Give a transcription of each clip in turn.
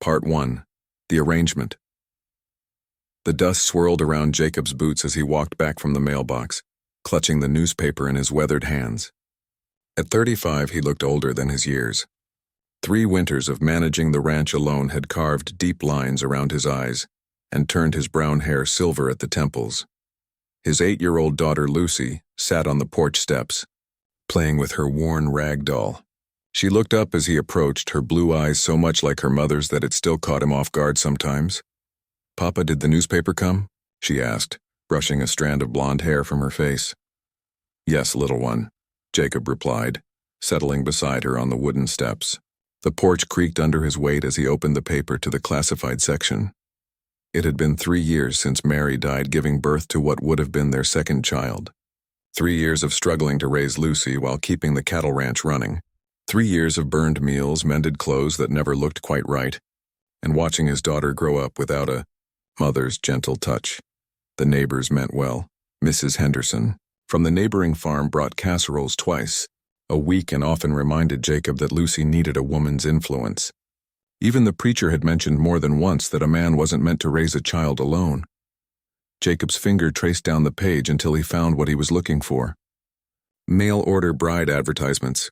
Part 1. The Arrangement. The dust swirled around Jacob's boots as he walked back from the mailbox, clutching the newspaper in his weathered hands. At 35, he looked older than his years. 3 winters of managing the ranch alone had carved deep lines around his eyes and turned his brown hair silver at the temples. His 8-year-old daughter Lucy sat on the porch steps, playing with her worn rag doll. She looked up as he approached, her blue eyes so much like her mother's that it still caught him off guard sometimes. "Papa, did the newspaper come?" she asked, brushing a strand of blonde hair from her face. "Yes, little one," Jacob replied, settling beside her on the wooden steps. The porch creaked under his weight as he opened the paper to the classified section. It had been 3 years since Mary died, giving birth to what would have been their second child. 3 years of struggling to raise Lucy while keeping the cattle ranch running. 3 years of burned meals, mended clothes that never looked quite right, and watching his daughter grow up without a mother's gentle touch. The neighbors meant well. Mrs. Henderson, from the neighboring farm, brought casseroles twice a week and often reminded Jacob that Lucy needed a woman's influence. Even the preacher had mentioned more than once that a man wasn't meant to raise a child alone. Jacob's finger traced down the page until he found what he was looking for. Mail-order bride advertisements.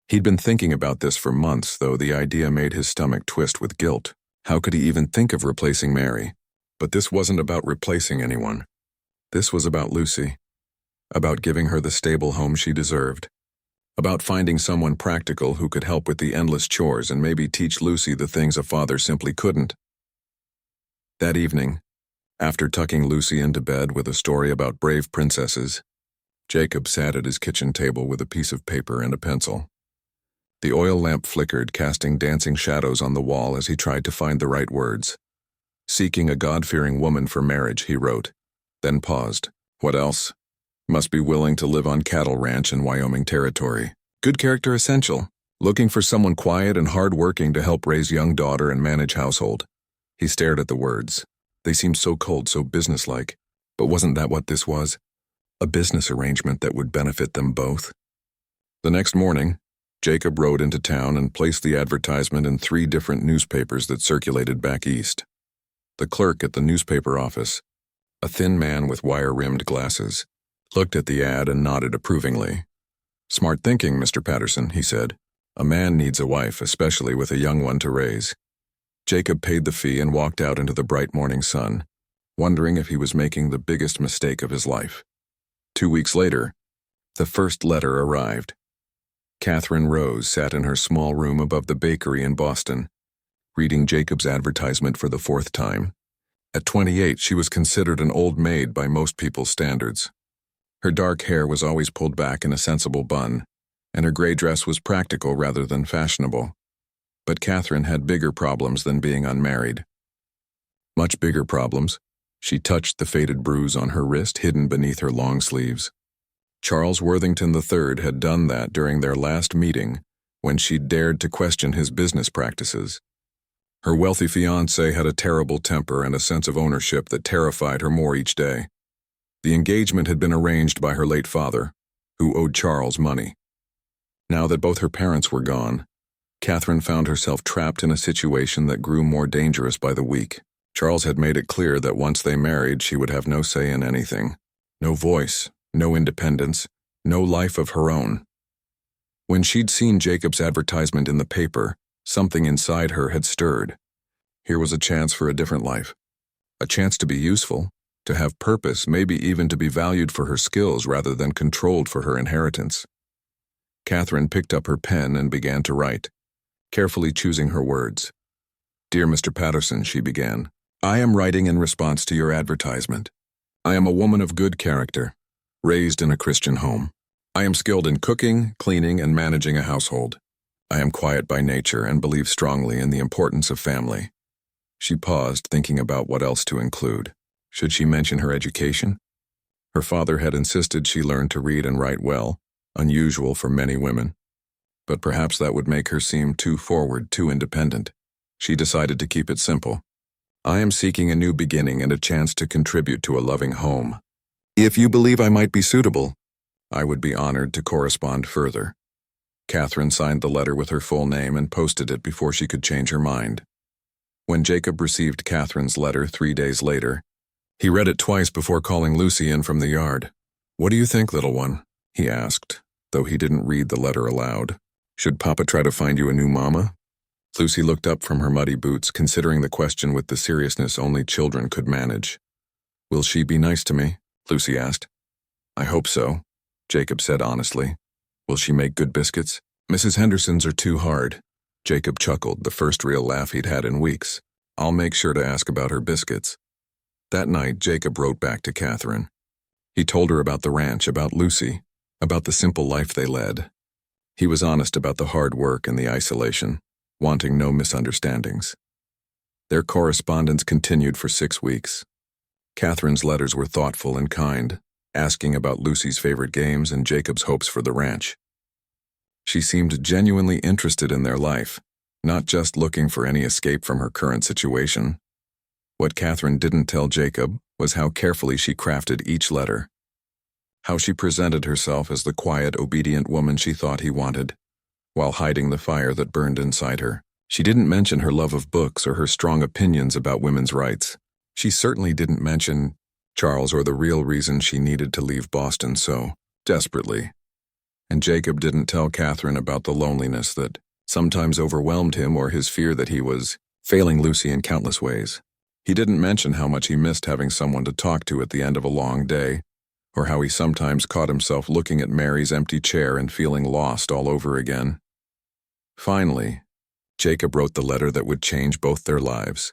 He'd been thinking about this for months, though the idea made his stomach twist with guilt. How could he even think of replacing Mary? But this wasn't about replacing anyone. This was about Lucy. About giving her the stable home she deserved. About finding someone practical who could help with the endless chores and maybe teach Lucy the things a father simply couldn't. That evening, after tucking Lucy into bed with a story about brave princesses, Jacob sat at his kitchen table with a piece of paper and a pencil. The oil lamp flickered, casting dancing shadows on the wall as he tried to find the right words. "Seeking a God-fearing woman for marriage," he wrote, then paused. "What else? Must be willing to live on cattle ranch in Wyoming territory. Good character essential. Looking for someone quiet and hard-working to help raise young daughter and manage household." He stared at the words. They seemed so cold, so businesslike. But wasn't that what this was? A business arrangement that would benefit them both? The next morning, Jacob rode into town and placed the advertisement in 3 different newspapers that circulated back east. The clerk at the newspaper office, a thin man with wire-rimmed glasses, looked at the ad and nodded approvingly. "Smart thinking, Mr. Patterson," he said. "A man needs a wife, especially with a young one to raise." Jacob paid the fee and walked out into the bright morning sun, wondering if he was making the biggest mistake of his life. 2 weeks later, the first letter arrived. Catherine Rose sat in her small room above the bakery in Boston, reading Jacob's advertisement for the 4th time. At 28, she was considered an old maid by most people's standards. Her dark hair was always pulled back in a sensible bun, and her gray dress was practical rather than fashionable. But Catherine had bigger problems than being unmarried. Much bigger problems. She touched the faded bruise on her wrist hidden beneath her long sleeves. Charles Worthington III had done that during their last meeting when she dared to question his business practices. Her wealthy fiancé had a terrible temper and a sense of ownership that terrified her more each day. The engagement had been arranged by her late father, who owed Charles money. Now that both her parents were gone, Catherine found herself trapped in a situation that grew more dangerous by the week. Charles had made it clear that once they married, she would have no say in anything. No voice, no independence, no life of her own. When she'd seen Jacob's advertisement in the paper, something inside her had stirred. Here was a chance for a different life. A chance to be useful, to have purpose, maybe even to be valued for her skills rather than controlled for her inheritance. Catherine picked up her pen and began to write, carefully choosing her words. "Dear Mr. Patterson," she began, "I am writing in response to your advertisement. I am a woman of good character, raised in a Christian home. I am skilled in cooking, cleaning, and managing a household. I am quiet by nature and believe strongly in the importance of family." She paused, thinking about what else to include. Should she mention her education? Her father had insisted she learn to read and write well, unusual for many women. But perhaps that would make her seem too forward, too independent. She decided to keep it simple. "I am seeking a new beginning and a chance to contribute to a loving home. If you believe I might be suitable, I would be honored to correspond further." Catherine signed the letter with her full name and posted it before she could change her mind. When Jacob received Catherine's letter 3 days later, he read it twice before calling Lucy in from the yard. "What do you think, little one?" he asked, though he didn't read the letter aloud. "Should Papa try to find you a new mama?" Lucy looked up from her muddy boots, considering the question with the seriousness only children could manage. "Will she be nice to me?" Lucy asked. "I hope so," Jacob said honestly. "Will she make good biscuits?" "Mrs. Henderson's are too hard." Jacob chuckled, the first real laugh he'd had in weeks. "I'll make sure to ask about her biscuits." That night, Jacob wrote back to Catherine. He told her about the ranch, about Lucy, about the simple life they led. He was honest about the hard work and the isolation, wanting no misunderstandings. Their correspondence continued for 6 weeks. Catherine's letters were thoughtful and kind, asking about Lucy's favorite games and Jacob's hopes for the ranch. She seemed genuinely interested in their life, not just looking for any escape from her current situation. What Catherine didn't tell Jacob was how carefully she crafted each letter, how she presented herself as the quiet, obedient woman she thought he wanted, while hiding the fire that burned inside her. She didn't mention her love of books or her strong opinions about women's rights. She certainly didn't mention Charles or the real reason she needed to leave Boston so desperately. And Jacob didn't tell Catherine about the loneliness that sometimes overwhelmed him or his fear that he was failing Lucy in countless ways. He didn't mention how much he missed having someone to talk to at the end of a long day, or how he sometimes caught himself looking at Mary's empty chair and feeling lost all over again. Finally, Jacob wrote the letter that would change both their lives.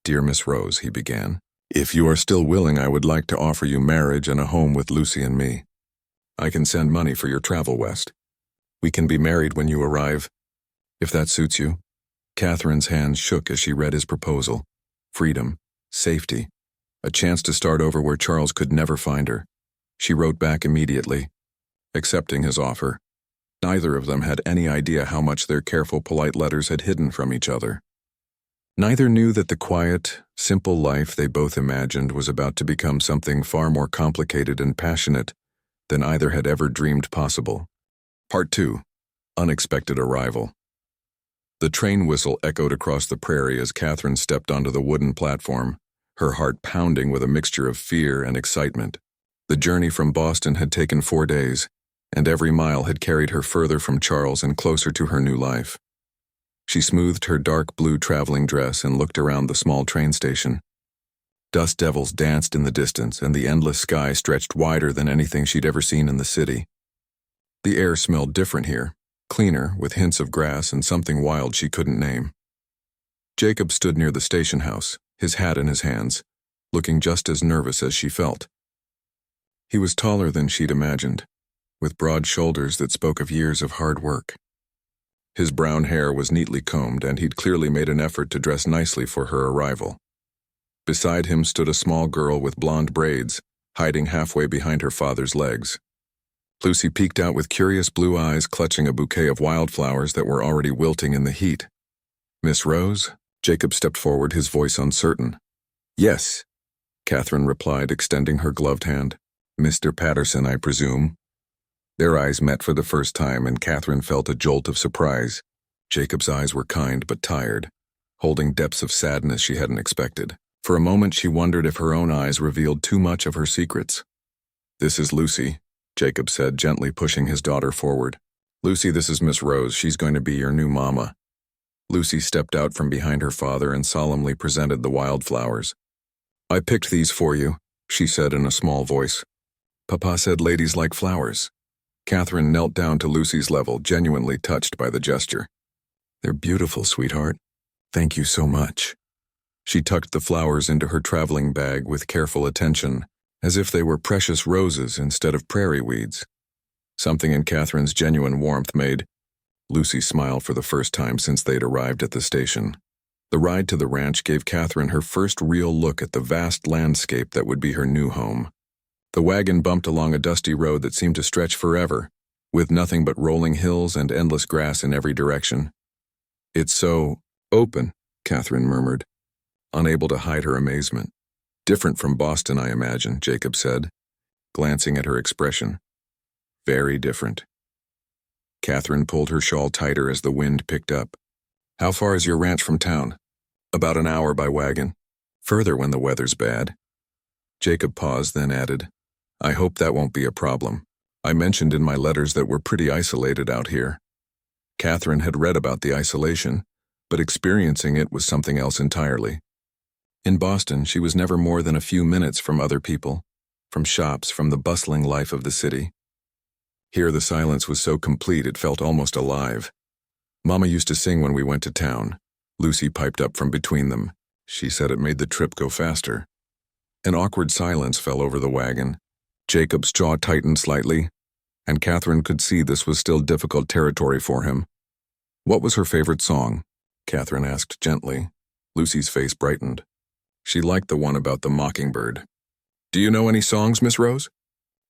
"Dear Miss Rose," he began, "if you are still willing, I would like to offer you marriage and a home with Lucy and me. I can send money for your travel west. We can be married when you arrive, if that suits you." Catherine's hands shook as she read his proposal. Freedom, safety, a chance to start over where Charles could never find her. She wrote back immediately, accepting his offer. Neither of them had any idea how much their careful, polite letters had hidden from each other. Neither knew that the quiet, simple life they both imagined was about to become something far more complicated and passionate than either had ever dreamed possible. Part 2. Unexpected Arrival. The train whistle echoed across the prairie as Catherine stepped onto the wooden platform, her heart pounding with a mixture of fear and excitement. The journey from Boston had taken 4 days, and every mile had carried her further from Charles and closer to her new life. She smoothed her dark blue traveling dress and looked around the small train station. Dust devils danced in the distance, and the endless sky stretched wider than anything she'd ever seen in the city. The air smelled different here, cleaner, with hints of grass and something wild she couldn't name. Jacob stood near the station house, his hat in his hands, looking just as nervous as she felt. He was taller than she'd imagined, with broad shoulders that spoke of years of hard work. His brown hair was neatly combed, and he'd clearly made an effort to dress nicely for her arrival. Beside him stood a small girl with blonde braids, hiding halfway behind her father's legs. Lucy peeked out with curious blue eyes, clutching a bouquet of wildflowers that were already wilting in the heat. "Miss Rose?" Jacob stepped forward, his voice uncertain. "Yes," Catherine replied, extending her gloved hand. "Mr. Patterson, I presume?" Their eyes met for the first time, and Catherine felt a jolt of surprise. Jacob's eyes were kind but tired, holding depths of sadness she hadn't expected. For a moment she wondered if her own eyes revealed too much of her secrets. "This is Lucy," Jacob said, gently pushing his daughter forward. "Lucy, this is Miss Rose. She's going to be your new mama." Lucy stepped out from behind her father and solemnly presented the wildflowers. "I picked these for you," she said in a small voice. "Papa said ladies like flowers." Catherine knelt down to Lucy's level, genuinely touched by the gesture. "They're beautiful, sweetheart. Thank you so much." She tucked the flowers into her traveling bag with careful attention, as if they were precious roses instead of prairie weeds. Something in Catherine's genuine warmth made Lucy smile for the first time since they'd arrived at the station. The ride to the ranch gave Catherine her first real look at the vast landscape that would be her new home. The wagon bumped along a dusty road that seemed to stretch forever, with nothing but rolling hills and endless grass in every direction. "It's so open," Catherine murmured, unable to hide her amazement. "Different from Boston, I imagine," Jacob said, glancing at her expression. "Very different." Catherine pulled her shawl tighter as the wind picked up. "How far is your ranch from town?" About an hour by wagon. Further when the weather's bad. Jacob paused, then added, I hope that won't be a problem. I mentioned in my letters that we're pretty isolated out here. Catherine had read about the isolation, but experiencing it was something else entirely. In Boston, she was never more than a few minutes from other people, from shops, from the bustling life of the city. Here the silence was so complete it felt almost alive. Mama used to sing when we went to town. Lucy piped up from between them. She said it made the trip go faster. An awkward silence fell over the wagon. Jacob's jaw tightened slightly, and Catherine could see this was still difficult territory for him. What was her favorite song? Catherine asked gently. Lucy's face brightened. She liked the one about the mockingbird. Do you know any songs, Miss Rose?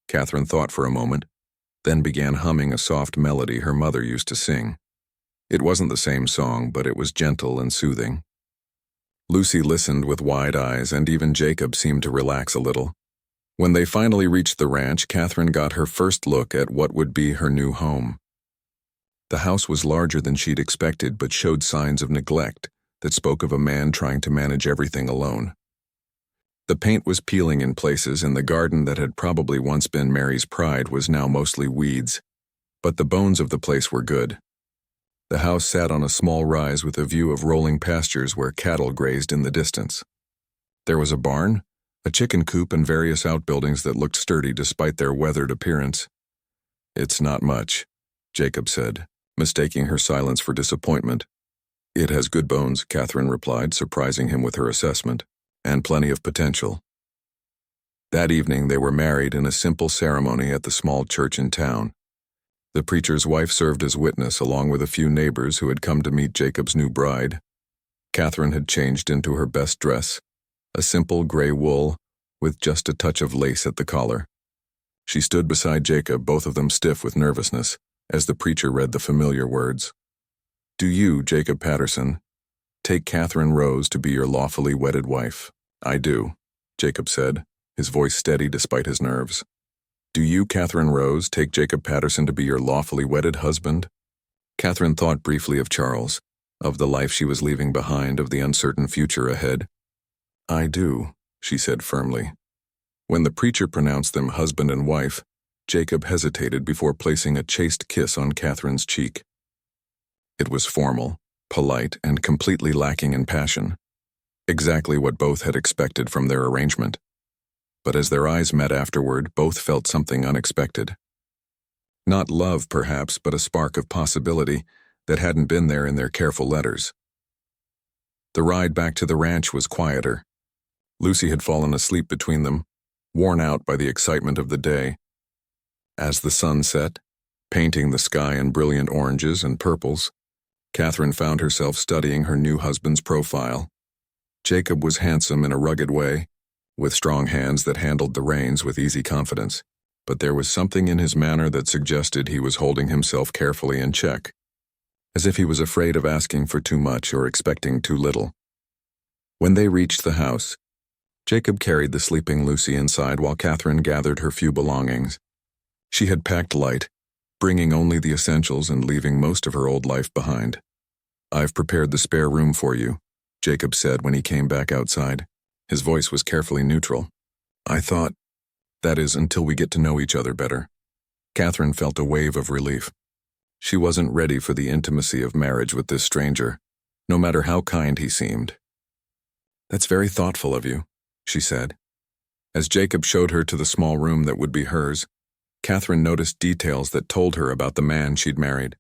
Catherine thought for a moment, then began humming a soft melody her mother used to sing. It wasn't the same song, but it was gentle and soothing. Lucy listened with wide eyes, and even Jacob seemed to relax a little. When they finally reached the ranch, Catherine got her first look at what would be her new home. The house was larger than she'd expected, but showed signs of neglect that spoke of a man trying to manage everything alone. The paint was peeling in places, and the garden that had probably once been Mary's pride was now mostly weeds. But the bones of the place were good. The house sat on a small rise with a view of rolling pastures where cattle grazed in the distance. There was a barn, a chicken coop, and various outbuildings that looked sturdy despite their weathered appearance. It's not much, Jacob said, mistaking her silence for disappointment. It has good bones, Catherine replied, surprising him with her assessment, and plenty of potential. That evening they were married in a simple ceremony at the small church in town. The preacher's wife served as witness along with a few neighbors who had come to meet Jacob's new bride. Catherine had changed into her best dress, a simple gray wool with just a touch of lace at the collar. She stood beside Jacob, both of them stiff with nervousness, as the preacher read the familiar words. Do you, Jacob Patterson, take Catherine Rose to be your lawfully wedded wife? I do, Jacob said, his voice steady despite his nerves. Do you, Catherine Rose, take Jacob Patterson to be your lawfully wedded husband? Catherine thought briefly of Charles, of the life she was leaving behind, of the uncertain future ahead. I do, she said firmly. When the preacher pronounced them husband and wife, Jacob hesitated before placing a chaste kiss on Catherine's cheek. It was formal, polite, and completely lacking in passion. Exactly what both had expected from their arrangement. But as their eyes met afterward, both felt something unexpected. Not love, perhaps, but a spark of possibility that hadn't been there in their careful letters. The ride back to the ranch was quieter. Lucy had fallen asleep between them, worn out by the excitement of the day. As the sun set, painting the sky in brilliant oranges and purples, Catherine found herself studying her new husband's profile. Jacob was handsome in a rugged way, with strong hands that handled the reins with easy confidence, but there was something in his manner that suggested he was holding himself carefully in check, as if he was afraid of asking for too much or expecting too little. When they reached the house, Jacob carried the sleeping Lucy inside while Catherine gathered her few belongings. She had packed light, bringing only the essentials and leaving most of her old life behind. I've prepared the spare room for you, Jacob said when he came back outside. His voice was carefully neutral. I thought, that is, until we get to know each other better. Catherine felt a wave of relief. She wasn't ready for the intimacy of marriage with this stranger, no matter how kind he seemed. That's very thoughtful of you, she said. As Jacob showed her to the small room that would be hers, Catherine noticed details that told her about the man she'd married.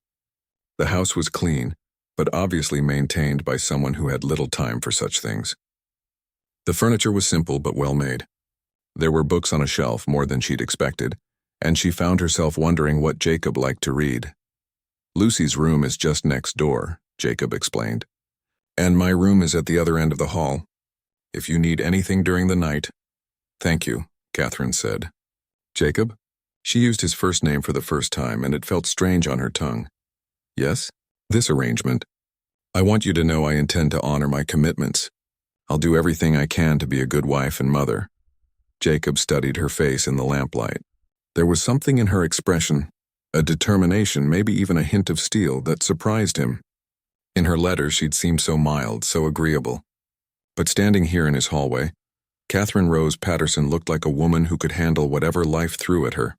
The house was clean, but obviously maintained by someone who had little time for such things. The furniture was simple but well made. There were books on a shelf, more than she'd expected, and she found herself wondering what Jacob liked to read. Lucy's room is just next door, Jacob explained, and my room is at the other end of the hall. If you need anything during the night. Thank you, Catherine said. Jacob? She used his first name for the first time, and it felt strange on her tongue. Yes? This arrangement. I want you to know I intend to honor my commitments. I'll do everything I can to be a good wife and mother. Jacob studied her face in the lamplight. There was something in her expression, a determination, maybe even a hint of steel, that surprised him. In her letters she'd seemed so mild, so agreeable. But standing here in his hallway, Catherine Rose Patterson looked like a woman who could handle whatever life threw at her.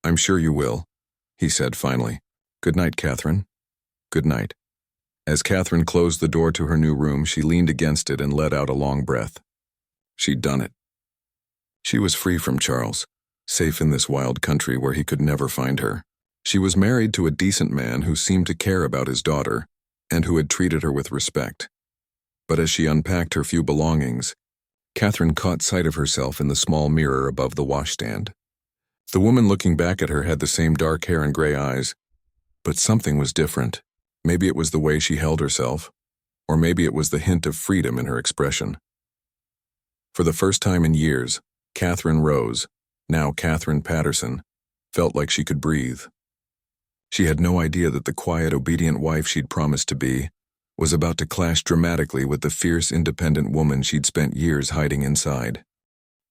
"I'm sure you will," he said finally. "Good night, Catherine. Good night." As Catherine closed the door to her new room, she leaned against it and let out a long breath. She'd done it. She was free from Charles, safe in this wild country where he could never find her. She was married to a decent man who seemed to care about his daughter and who had treated her with respect. But as she unpacked her few belongings, Catherine caught sight of herself in the small mirror above the washstand. The woman looking back at her had the same dark hair and gray eyes, but something was different. Maybe it was the way she held herself, or maybe it was the hint of freedom in her expression. For the first time in years, Catherine Rose, now Catherine Patterson, felt like she could breathe. She had no idea that the quiet, obedient wife she'd promised to be was about to clash dramatically with the fierce, independent woman she'd spent years hiding inside.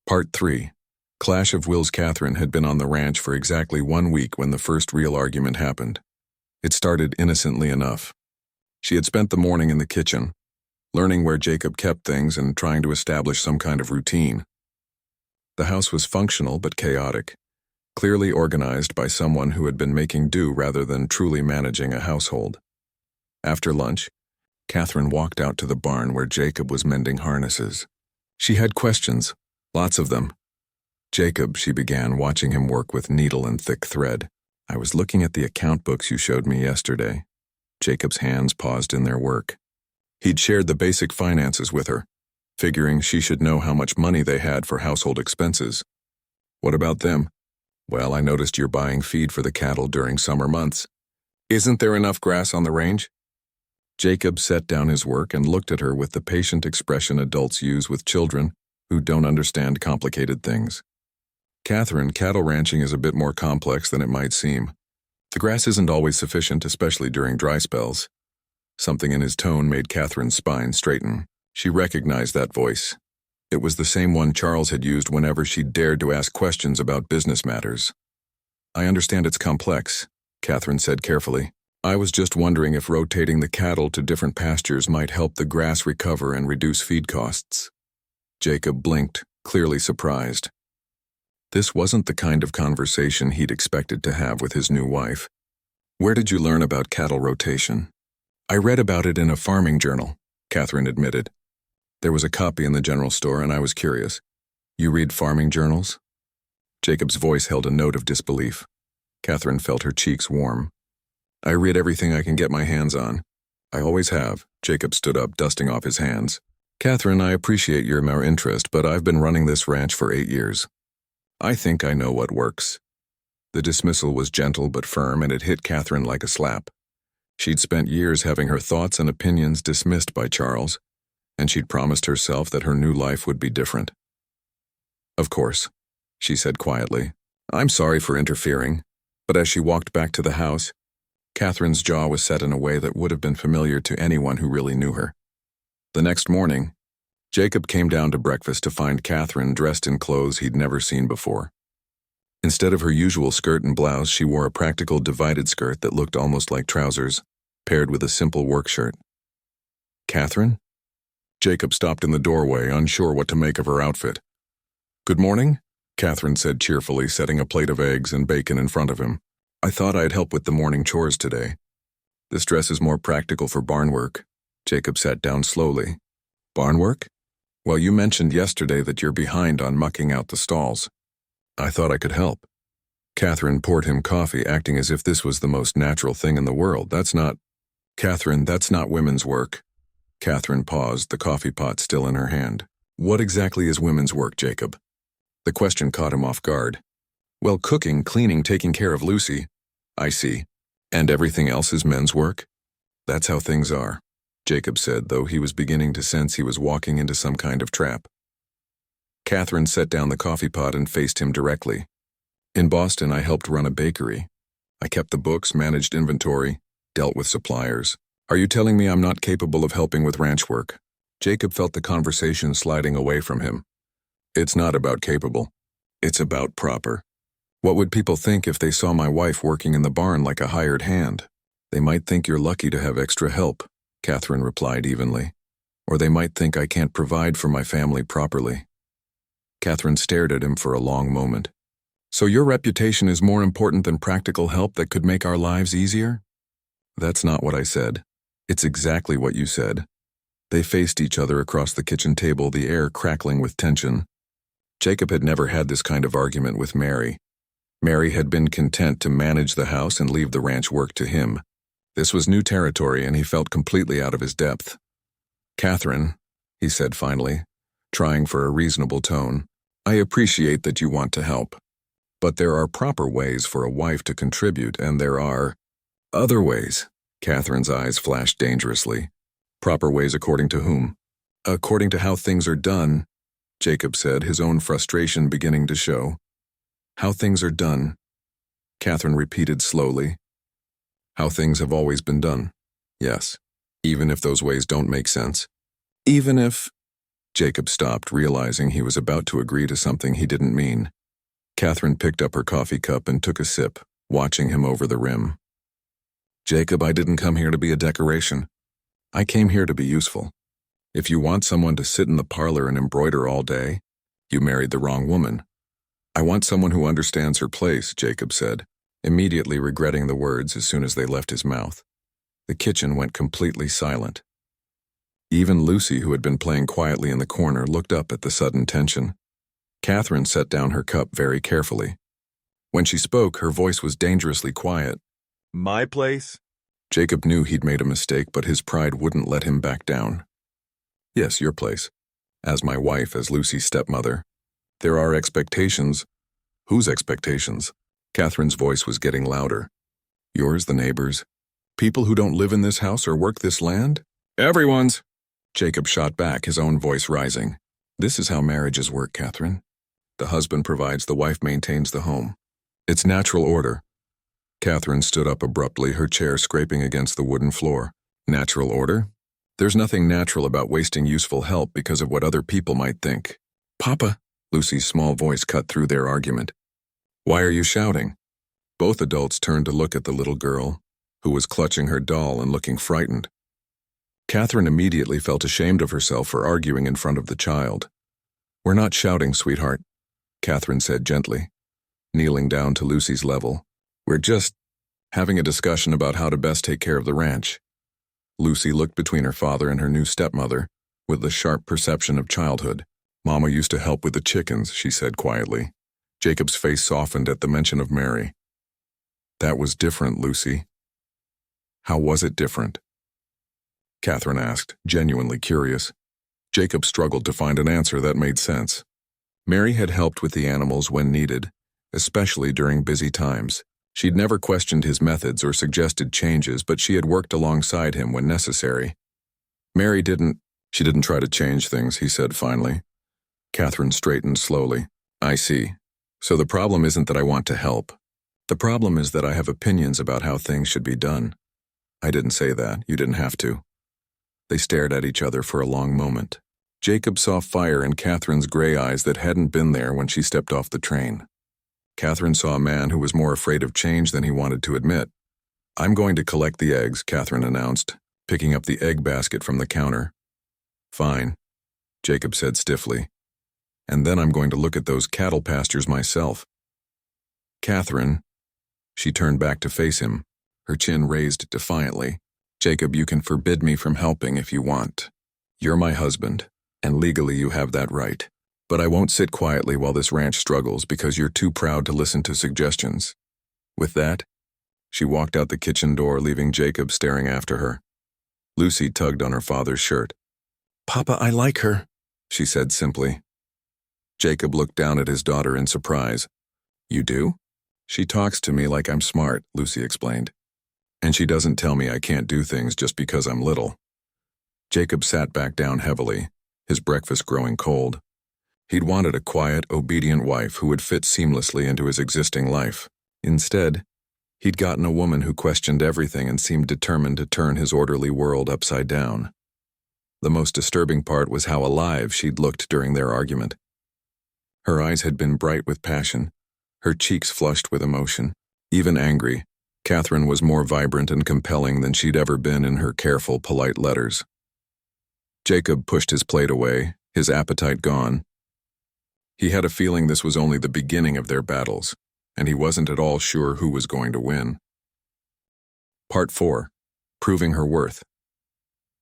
Part 3. Clash of Wills. Catherine had been on the ranch for exactly 1 week when the first real argument happened. It started innocently enough. She had spent the morning in the kitchen, learning where Jacob kept things and trying to establish some kind of routine. The house was functional but chaotic, clearly organized by someone who had been making do rather than truly managing a household. After lunch, Catherine walked out to the barn where Jacob was mending harnesses. She had questions, lots of them. "Jacob," she began, watching him work with needle and thick thread. "I was looking at the account books you showed me yesterday." Jacob's hands paused in their work. He'd shared the basic finances with her, figuring she should know how much money they had for household expenses. "What about them?" "Well, I noticed you're buying feed for the cattle during summer months. Isn't there enough grass on the range?" Jacob set down his work and looked at her with the patient expression adults use with children who don't understand complicated things. "Catherine, cattle ranching is a bit more complex than it might seem. The grass isn't always sufficient, especially during dry spells." Something in his tone made Catherine's spine straighten. She recognized that voice. It was the same one Charles had used whenever she dared to ask questions about business matters. "I understand it's complex," Catherine said carefully. "I was just wondering if rotating the cattle to different pastures might help the grass recover and reduce feed costs." Jacob blinked, clearly surprised. This wasn't the kind of conversation he'd expected to have with his new wife. "Where did you learn about cattle rotation?" "I read about it in a farming journal," Catherine admitted. "There was a copy in the general store and I was curious." "You read farming journals?" Jacob's voice held a note of disbelief. Catherine felt her cheeks warm. "I read everything I can get my hands on. I always have." Jacob stood up, dusting off his hands. "Catherine, I appreciate your interest, but I've been running this ranch for 8 years. I think I know what works." The dismissal was gentle but firm, and it hit Catherine like a slap. She'd spent years having her thoughts and opinions dismissed by Charles, and she'd promised herself that her new life would be different. "Of course," she said quietly. "I'm sorry for interfering." But as she walked back to the house, Catherine's jaw was set in a way that would have been familiar to anyone who really knew her. The next morning, Jacob came down to breakfast to find Catherine dressed in clothes he'd never seen before. Instead of her usual skirt and blouse, she wore a practical divided skirt that looked almost like trousers, paired with a simple work shirt. "Catherine?" Jacob stopped in the doorway, unsure what to make of her outfit. "Good morning," Catherine said cheerfully, setting a plate of eggs and bacon in front of him. "I thought I'd help with the morning chores today." "This dress is more practical for barn work." Jacob sat down slowly. "Barn work? Well, you mentioned yesterday that you're behind on mucking out the stalls. I thought I could help." Catherine poured him coffee, acting as if this was the most natural thing in the world. Catherine, that's not women's work." Catherine paused, the coffee pot still in her hand. "What exactly is women's work, Jacob?" The question caught him off guard. "Well, cooking, cleaning, taking care of Lucy." "I see. And everything else is men's work?" "That's how things are," Jacob said, though he was beginning to sense he was walking into some kind of trap. Catherine set down the coffee pot and faced him directly. "In Boston, I helped run a bakery. I kept the books, managed inventory, dealt with suppliers. Are you telling me I'm not capable of helping with ranch work?" Jacob felt the conversation sliding away from him. "It's not about capable. It's about proper. What would people think if they saw my wife working in the barn like a hired hand?" "They might think you're lucky to have extra help," Catherine replied evenly. or they might think I can't provide for my family properly." Catherine stared at him for a long moment. "So your reputation is more important than practical help that could make our lives easier?" "That's not what I said. It's exactly what you said." They faced each other across the kitchen table, the air crackling with tension. Jacob had never had this kind of argument with Mary. Mary had been content to manage the house and leave the ranch work to him. This was new territory, and he felt completely out of his depth. "Catherine," he said finally, trying for a reasonable tone, "I appreciate that you want to help. But there are proper ways for a wife to contribute, and there are other ways." Catherine's eyes flashed dangerously. "Proper ways according to whom?" "According to how things are done," Jacob said, his own frustration beginning to show. "How things are done," Catherine repeated slowly. "How things have always been done. Yes, even if those ways don't make sense. Even if—" Jacob stopped, realizing he was about to agree to something he didn't mean. Catherine picked up her coffee cup and took a sip, watching him over the rim. "Jacob, I didn't come here to be a decoration. I came here to be useful. If you want someone to sit in the parlor and embroider all day, you married the wrong woman. I want someone who understands her place," Jacob said, immediately regretting the words as soon as they left his mouth. The kitchen went completely silent. Even Lucy, who had been playing quietly in the corner, looked up at the sudden tension. Catherine set down her cup very carefully. When she spoke, her voice was dangerously quiet. "My place?" Jacob knew he'd made a mistake, but his pride wouldn't let him back down. "Yes, your place. As my wife, as Lucy's stepmother. There are expectations." "Whose expectations?" Catherine's voice was getting louder. "Yours, the neighbors? People who don't live in this house or work this land?" "Everyone's," Jacob shot back, his own voice rising. "This is how marriages work, Catherine. The husband provides, the wife maintains the home. It's natural order." Catherine stood up abruptly, her chair scraping against the wooden floor. "Natural order? There's nothing natural about wasting useful help because of what other people might think." "Papa," Lucy's small voice cut through their argument. "Why are you shouting?" Both adults turned to look at the little girl, who was clutching her doll and looking frightened. Catherine immediately felt ashamed of herself for arguing in front of the child. "We're not shouting, sweetheart," Catherine said gently, kneeling down to Lucy's level. "We're just having a discussion about how to best take care of the ranch." Lucy looked between her father and her new stepmother with the sharp perception of childhood. "Mama used to help with the chickens," she said quietly. Jacob's face softened at the mention of Mary. "That was different, Lucy." "How was it different?" Catherine asked, genuinely curious. Jacob struggled to find an answer that made sense. Mary had helped with the animals when needed, especially during busy times. She'd never questioned his methods or suggested changes, but she had worked alongside him when necessary. Mary didn't try to change things, he said finally. Catherine straightened slowly. "I see. So the problem isn't that I want to help. The problem is that I have opinions about how things should be done." "I didn't say that. You didn't have to." They stared at each other for a long moment. Jacob saw fire in Catherine's gray eyes that hadn't been there when she stepped off the train. Catherine saw a man who was more afraid of change than he wanted to admit. "I'm going to collect the eggs," Catherine announced, picking up the egg basket from the counter. "Fine," Jacob said stiffly. "And then I'm going to look at those cattle pastures myself." "Catherine," she turned back to face him, her chin raised defiantly. "Jacob, you can forbid me from helping if you want. You're my husband, and legally you have that right. But I won't sit quietly while this ranch struggles because you're too proud to listen to suggestions." With that, she walked out the kitchen door, leaving Jacob staring after her. Lucy tugged on her father's shirt. "Papa, I like her," she said simply. Jacob looked down at his daughter in surprise. "You do?" "She talks to me like I'm smart," Lucy explained. "And she doesn't tell me I can't do things just because I'm little." Jacob sat back down heavily, his breakfast growing cold. He'd wanted a quiet, obedient wife who would fit seamlessly into his existing life. Instead, he'd gotten a woman who questioned everything and seemed determined to turn his orderly world upside down. The most disturbing part was how alive she'd looked during their argument. Her eyes had been bright with passion, her cheeks flushed with emotion. Even angry, Catherine was more vibrant and compelling than she'd ever been in her careful, polite letters. Jacob pushed his plate away, his appetite gone. He had a feeling this was only the beginning of their battles, and he wasn't at all sure who was going to win. Part 4. Proving Her Worth.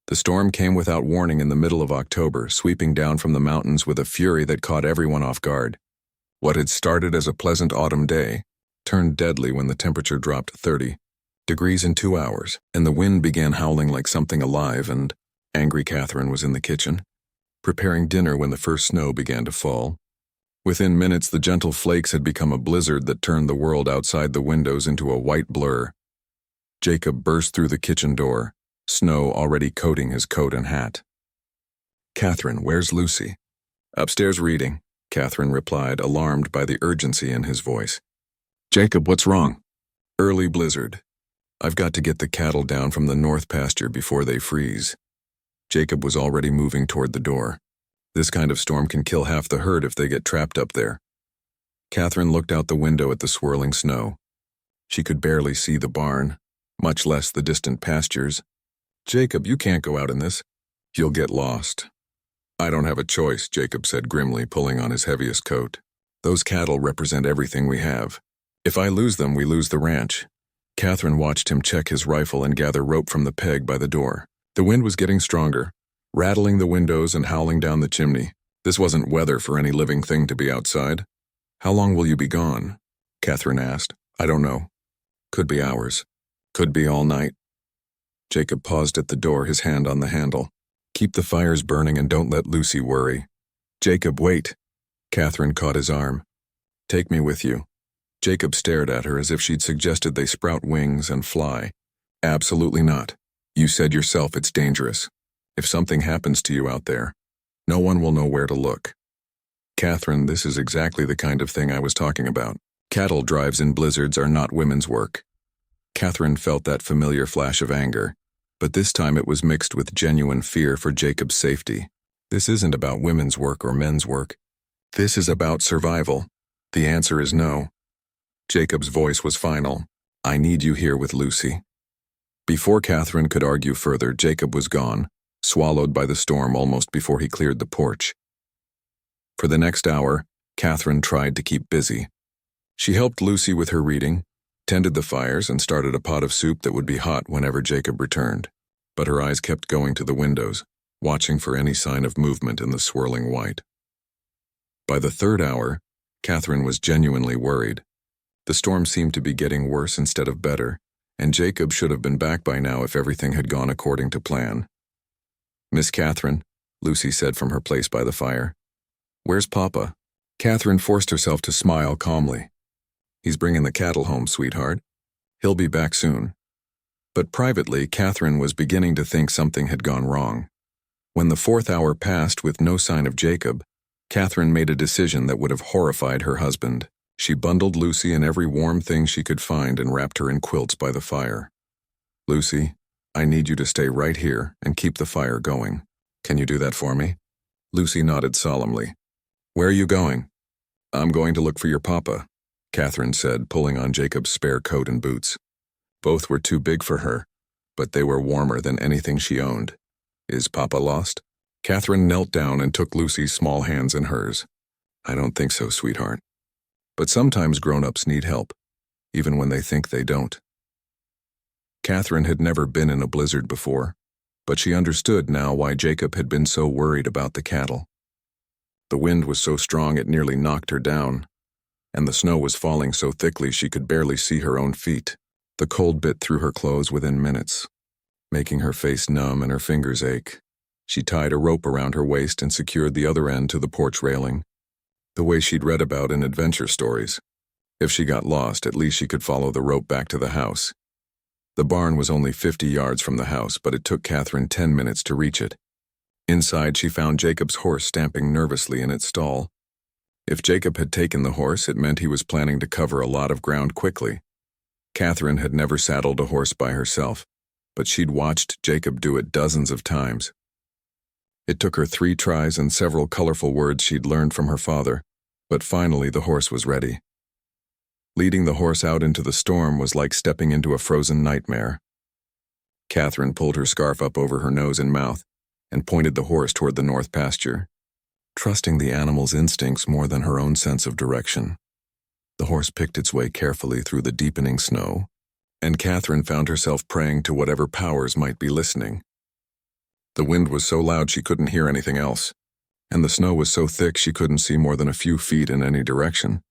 The storm came without warning in the middle of October, sweeping down from the mountains with a fury that caught everyone off guard. What had started as a pleasant autumn day turned deadly when the temperature dropped 30 degrees in 2 hours, and the wind began howling like something alive, and angry Catherine was in the kitchen, preparing dinner when the first snow began to fall. Within minutes, the gentle flakes had become a blizzard that turned the world outside the windows into a white blur. Jacob burst through the kitchen door, snow already coating his coat and hat. "Catherine, where's Lucy?" "Upstairs reading," Catherine replied, alarmed by the urgency in his voice. "Jacob, what's wrong?" "Early blizzard. I've got to get the cattle down from the north pasture before they freeze." Jacob was already moving toward the door. This kind of storm can kill half the herd if they get trapped up there. Catherine looked out the window at the swirling snow. She could barely see the barn, much less the distant pastures. "Jacob, you can't go out in this. You'll get lost." "I don't have a choice," Jacob said grimly, pulling on his heaviest coat. "Those cattle represent everything we have. If I lose them, we lose the ranch." Catherine watched him check his rifle and gather rope from the peg by the door. The wind was getting stronger, rattling the windows and howling down the chimney. This wasn't weather for any living thing to be outside. "How long will you be gone?" Catherine asked. "I don't know. Could be hours. Could be all night." Jacob paused at the door, his hand on the handle. "Keep the fires burning and don't let Lucy worry." "Jacob, wait." Catherine caught his arm. "Take me with you." Jacob stared at her as if she'd suggested they sprout wings and fly. "Absolutely not. You said yourself it's dangerous. If something happens to you out there, no one will know where to look." "Catherine, this is exactly the kind of thing I was talking about. Cattle drives in blizzards are not women's work." Catherine felt that familiar flash of anger, but this time it was mixed with genuine fear for Jacob's safety. This isn't about women's work or men's work. This is about survival. The answer is no. Jacob's voice was final. "I need you here with Lucy." Before Catherine could argue further, Jacob was gone, swallowed by the storm almost before he cleared the porch. For the next hour, Catherine tried to keep busy. She helped Lucy with her reading, tended the fires, and started a pot of soup that would be hot whenever Jacob returned. But her eyes kept going to the windows, watching for any sign of movement in the swirling white. By the third hour, Catherine was genuinely worried. The storm seemed to be getting worse instead of better, and Jacob should have been back by now if everything had gone according to plan. "Miss Catherine," Lucy said from her place by the fire. "Where's Papa?" Catherine forced herself to smile calmly. "He's bringing the cattle home, sweetheart. He'll be back soon." But privately, Catherine was beginning to think something had gone wrong. When the fourth hour passed with no sign of Jacob, Catherine made a decision that would have horrified her husband. She bundled Lucy in every warm thing she could find and wrapped her in quilts by the fire. "Lucy, I need you to stay right here and keep the fire going. Can you do that for me?" Lucy nodded solemnly. "Where are you going?" "I'm going to look for your papa," Catherine said, pulling on Jacob's spare coat and boots. Both were too big for her, but they were warmer than anything she owned. "Is Papa lost?" Catherine knelt down and took Lucy's small hands in hers. "I don't think so, sweetheart. But sometimes grown-ups need help, even when they think they don't." Catherine had never been in a blizzard before, but she understood now why Jacob had been so worried about the cattle. The wind was so strong it nearly knocked her down, and the snow was falling so thickly she could barely see her own feet. The cold bit through her clothes within minutes, making her face numb and her fingers ache. She tied a rope around her waist and secured the other end to the porch railing, the way she'd read about in adventure stories. If she got lost, at least she could follow the rope back to the house. The barn was only 50 yards from the house, but it took Catherine 10 minutes to reach it. Inside, she found Jacob's horse stamping nervously in its stall. If Jacob had taken the horse, it meant he was planning to cover a lot of ground quickly. Catherine had never saddled a horse by herself, but she'd watched Jacob do it dozens of times. It took her 3 tries and several colorful words she'd learned from her father, but finally the horse was ready. Leading the horse out into the storm was like stepping into a frozen nightmare. Catherine pulled her scarf up over her nose and mouth, and pointed the horse toward the north pasture, trusting the animal's instincts more than her own sense of direction. The horse picked its way carefully through the deepening snow, and Catherine found herself praying to whatever powers might be listening. The wind was so loud she couldn't hear anything else, and the snow was so thick she couldn't see more than a few feet in any direction.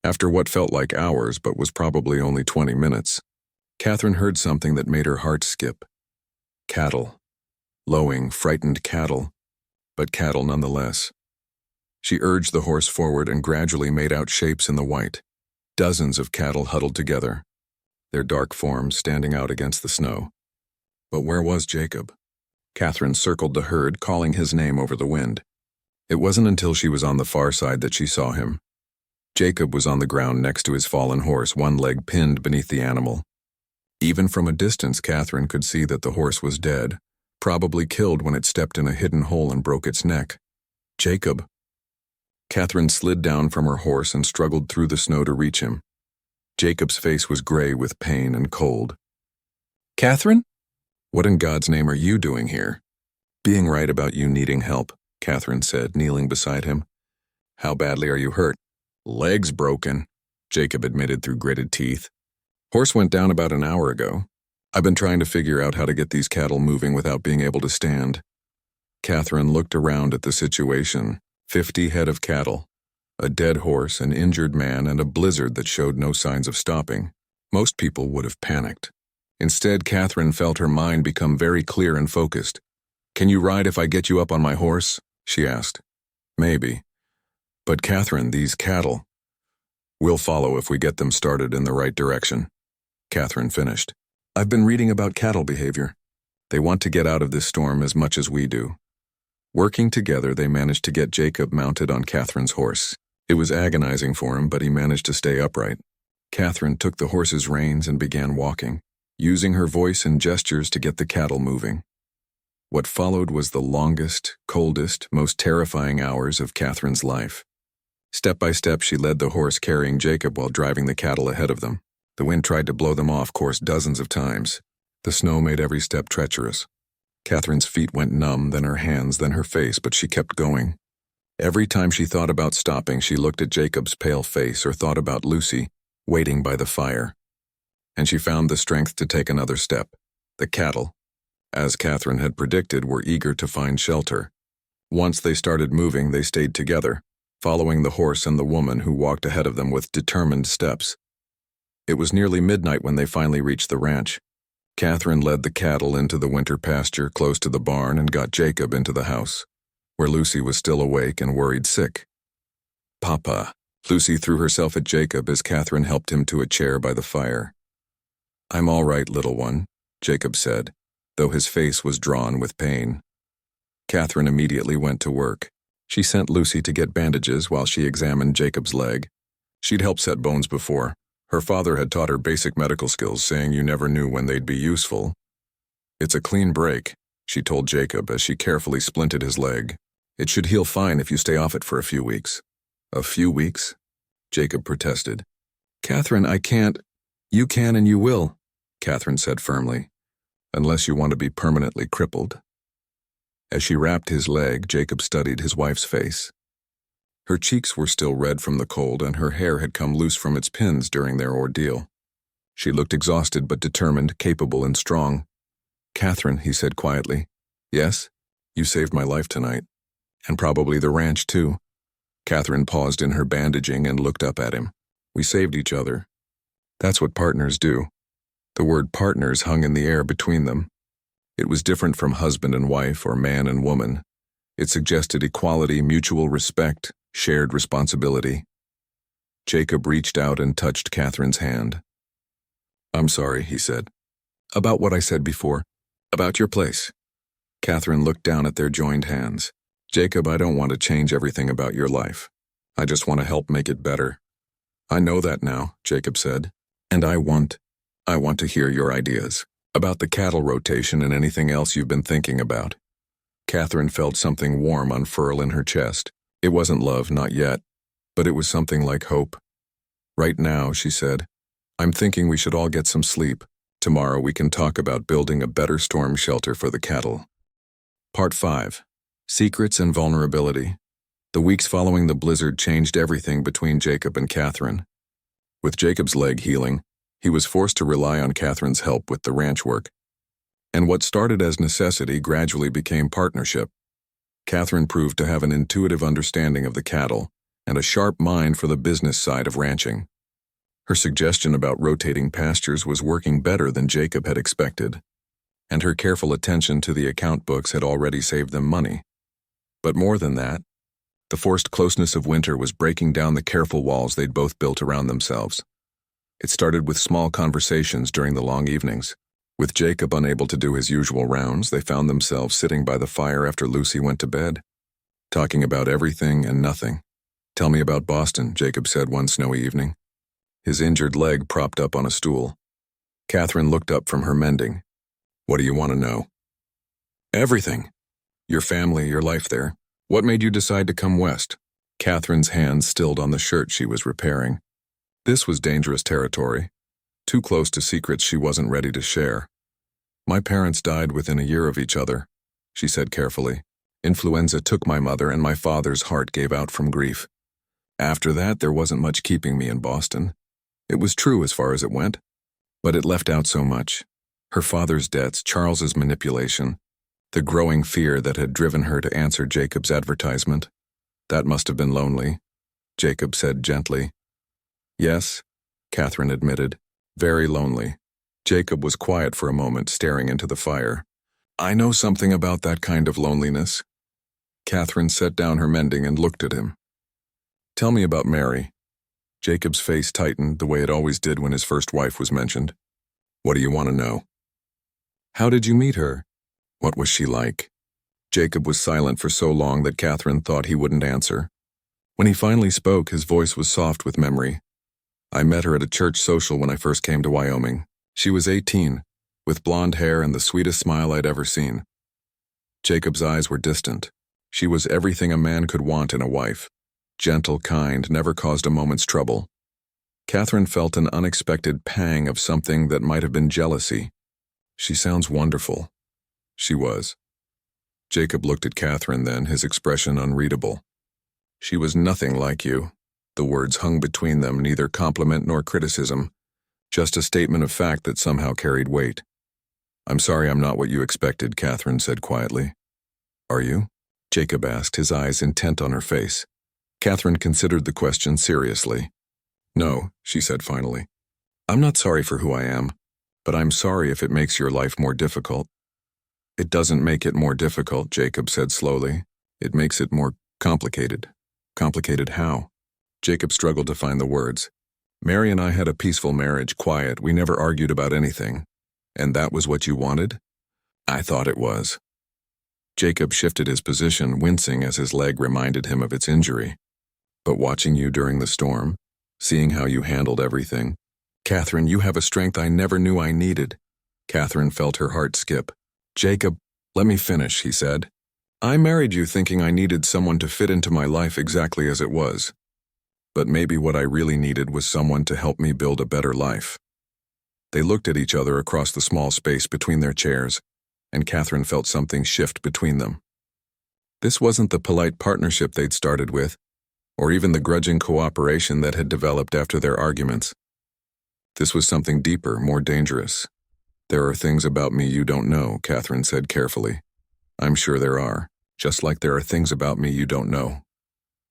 After what felt like hours but was probably only 20 minutes, Catherine heard something that made her heart skip. Cattle. Lowing, frightened cattle, but cattle nonetheless. She urged the horse forward and gradually made out shapes in the white, dozens of cattle huddled together, their dark forms standing out against the snow. But where was Jacob? Catherine circled the herd, calling his name over the wind. It wasn't until she was on the far side that she saw him. Jacob was on the ground next to his fallen horse, one leg pinned beneath the animal. Even from a distance, Catherine could see that the horse was dead, probably killed when it stepped in a hidden hole and broke its neck. Jacob. Catherine slid down from her horse and struggled through the snow to reach him. Jacob's face was gray with pain and cold. Catherine? What in God's name are you doing here? Being right about you needing help, Catherine said, kneeling beside him. How badly are you hurt? Legs broken, Jacob admitted through gritted teeth. Horse went down about an hour ago. I've been trying to figure out how to get these cattle moving without being able to stand. Catherine looked around at the situation. 50 head of cattle, a dead horse, an injured man, and a blizzard that showed no signs of stopping. Most people would have panicked. Instead, Catherine felt her mind become very clear and focused. Can you ride if I get you up on my horse? She asked. Maybe. But Catherine, these cattle. We'll follow if we get them started in the right direction. Catherine finished. I've been reading about cattle behavior. They want to get out of this storm as much as we do. Working together, they managed to get Jacob mounted on Catherine's horse. It was agonizing for him, but he managed to stay upright. Catherine took the horse's reins and began walking, using her voice and gestures to get the cattle moving. What followed was the longest, coldest, most terrifying hours of Catherine's life. Step by step, she led the horse carrying Jacob while driving the cattle ahead of them. The wind tried to blow them off course dozens of times. The snow made every step treacherous. Catherine's feet went numb, then her hands, then her face, but she kept going. Every time she thought about stopping, she looked at Jacob's pale face or thought about Lucy, waiting by the fire. And she found the strength to take another step. The cattle, as Catherine had predicted, were eager to find shelter. Once they started moving, they stayed together, following the horse and the woman who walked ahead of them with determined steps. It was nearly midnight when they finally reached the ranch. Catherine led the cattle into the winter pasture close to the barn and got Jacob into the house, where Lucy was still awake and worried sick. Papa. Lucy threw herself at Jacob as Catherine helped him to a chair by the fire. I'm all right, little one, Jacob said, though his face was drawn with pain. Catherine immediately went to work. She sent Lucy to get bandages while she examined Jacob's leg. She'd helped set bones before. Her father had taught her basic medical skills, saying you never knew when they'd be useful. It's a clean break, she told Jacob as she carefully splinted his leg. It should heal fine if you stay off it for a few weeks. A few weeks? Jacob protested. Catherine, I can't. You can and you will, Catherine said firmly, unless you want to be permanently crippled. As she wrapped his leg, Jacob studied his wife's face. Her cheeks were still red from the cold, and her hair had come loose from its pins during their ordeal. She looked exhausted but determined, capable and strong. Catherine, he said quietly. Yes? You saved my life tonight. And probably the ranch, too. Catherine paused in her bandaging and looked up at him. We saved each other. That's what partners do. The word partners hung in the air between them. It was different from husband and wife or man and woman. It suggested equality, mutual respect, shared responsibility. Jacob reached out and touched Catherine's hand. I'm sorry, he said. About what I said before. About your place. Catherine looked down at their joined hands. Jacob, I don't want to change everything about your life. I just want to help make it better. I know that now, Jacob said. And I want to hear your ideas. About the cattle rotation and anything else you've been thinking about. Catherine felt something warm unfurl in her chest. It wasn't love, not yet, but it was something like hope. Right now, she said, I'm thinking we should all get some sleep. Tomorrow we can talk about building a better storm shelter for the cattle. Part 5. Secrets and Vulnerability. The weeks following the blizzard changed everything between Jacob and Catherine. With Jacob's leg healing, he was forced to rely on Catherine's help with the ranch work. And what started as necessity gradually became partnership. Catherine proved to have an intuitive understanding of the cattle and a sharp mind for the business side of ranching. Her suggestion about rotating pastures was working better than Jacob had expected, and her careful attention to the account books had already saved them money. But more than that, the forced closeness of winter was breaking down the careful walls they'd both built around themselves. It started with small conversations during the long evenings. With Jacob unable to do his usual rounds, they found themselves sitting by the fire after Lucy went to bed, talking about everything and nothing. "Tell me about Boston," Jacob said one snowy evening, his injured leg propped up on a stool. Catherine looked up from her mending. "What do you want to know?" "Everything. Your family, your life there. What made you decide to come west?" Catherine's hands stilled on the shirt she was repairing. This was dangerous territory, too close to secrets she wasn't ready to share. "My parents died within a year of each other," she said carefully. "Influenza took my mother and my father's heart gave out from grief. After that, there wasn't much keeping me in Boston. It was true as far as it went, but it left out so much. Her father's debts, Charles's manipulation, the growing fear that had driven her to answer Jacob's advertisement. That must have been lonely," Jacob said gently. "Yes," Catherine admitted, "very lonely." Jacob was quiet for a moment, staring into the fire. "I know something about that kind of loneliness." Catherine set down her mending and looked at him. "Tell me about Mary." Jacob's face tightened the way it always did when his first wife was mentioned. "What do you want to know?" "How did you meet her? What was she like?" Jacob was silent for so long that Catherine thought he wouldn't answer. When he finally spoke, his voice was soft with memory. "I met her at a church social when I first came to Wyoming. She was 18, with blonde hair and the sweetest smile I'd ever seen." Jacob's eyes were distant. She was everything a man could want in a wife. Gentle, kind, never caused a moment's trouble. Catherine felt an unexpected pang of something that might have been jealousy. "She sounds wonderful." She was. Jacob looked at Catherine then, his expression unreadable. "She was nothing like you." The words hung between them, neither compliment nor criticism, just a statement of fact that somehow carried weight. "I'm sorry I'm not what you expected," Catherine said quietly. "Are you?" Jacob asked, his eyes intent on her face. Catherine considered the question seriously. "No," she said finally. "I'm not sorry for who I am, but I'm sorry if it makes your life more difficult." "It doesn't make it more difficult," Jacob said slowly. "It makes it more complicated." "Complicated how?" Jacob struggled to find the words. "Mary and I had a peaceful marriage, quiet, we never argued about anything. And that was what you wanted?" "I thought it was." Jacob shifted his position, wincing as his leg reminded him of its injury. "But watching you during the storm, seeing how you handled everything. Catherine, you have a strength I never knew I needed." Catherine felt her heart skip. "Jacob, let me finish," he said. "I married you thinking I needed someone to fit into my life exactly as it was. But maybe what I really needed was someone to help me build a better life." They looked at each other across the small space between their chairs, and Catherine felt something shift between them. This wasn't the polite partnership they'd started with, or even the grudging cooperation that had developed after their arguments. This was something deeper, more dangerous. "There are things about me you don't know," Catherine said carefully. "I'm sure there are, just like there are things about me you don't know.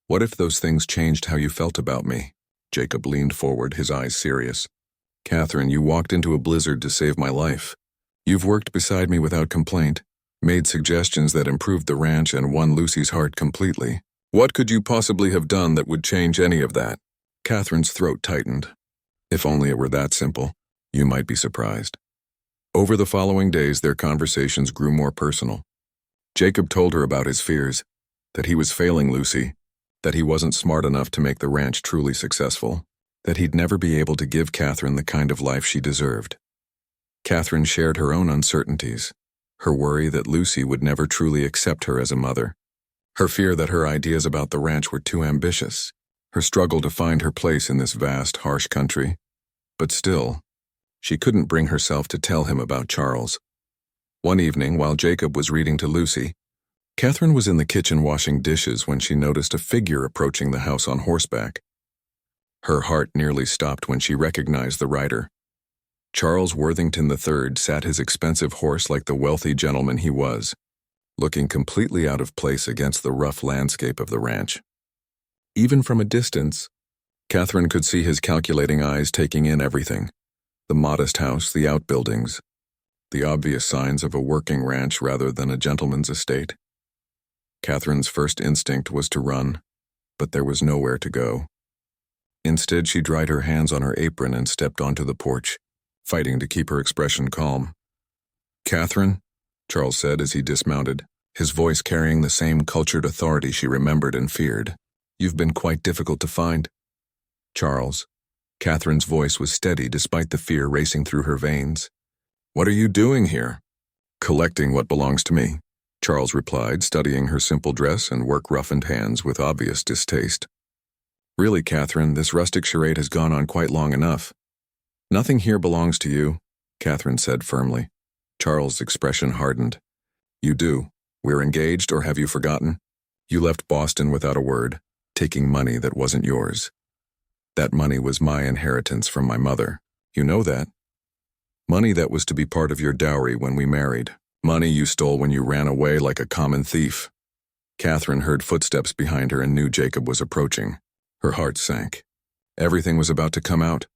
What if those things changed how you felt about me?" Jacob leaned forward, his eyes serious. "Catherine, you walked into a blizzard to save my life. You've worked beside me without complaint, made suggestions that improved the ranch and won Lucy's heart completely. What could you possibly have done that would change any of that?" Catherine's throat tightened. "If only it were that simple. You might be surprised." Over the following days, their conversations grew more personal. Jacob told her about his fears, that he was failing Lucy, that he wasn't smart enough to make the ranch truly successful, that he'd never be able to give Catherine the kind of life she deserved. Catherine shared her own uncertainties, her worry that Lucy would never truly accept her as a mother, her fear that her ideas about the ranch were too ambitious, her struggle to find her place in this vast, harsh country. But still, she couldn't bring herself to tell him about Charles. One evening, while Jacob was reading to Lucy, Catherine was in the kitchen washing dishes when she noticed a figure approaching the house on horseback. Her heart nearly stopped when she recognized the rider. Charles Worthington III sat his expensive horse like the wealthy gentleman he was, looking completely out of place against the rough landscape of the ranch. Even from a distance, Catherine could see his calculating eyes taking in everything: the modest house, the outbuildings, the obvious signs of a working ranch rather than a gentleman's estate. Catherine's first instinct was to run, but there was nowhere to go. Instead, she dried her hands on her apron and stepped onto the porch, fighting to keep her expression calm. "Catherine," Charles said as he dismounted, his voice carrying the same cultured authority she remembered and feared. "You've been quite difficult to find." "Charles." Catherine's voice was steady despite the fear racing through her veins. "What are you doing here?" "Collecting what belongs to me," Charles replied, studying her simple dress and work-roughened hands with obvious distaste. "Really, Catherine, this rustic charade has gone on quite long enough." "Nothing here belongs to you," Catherine said firmly. Charles' expression hardened. "You do. We're engaged, or have you forgotten? You left Boston without a word, taking money that wasn't yours. That money was my inheritance from my mother. You know that. Money that was to be part of your dowry when we married. Money you stole when you ran away like a common thief." Catherine heard footsteps behind her and knew Jacob was approaching. Her heart sank. Everything was about to come out.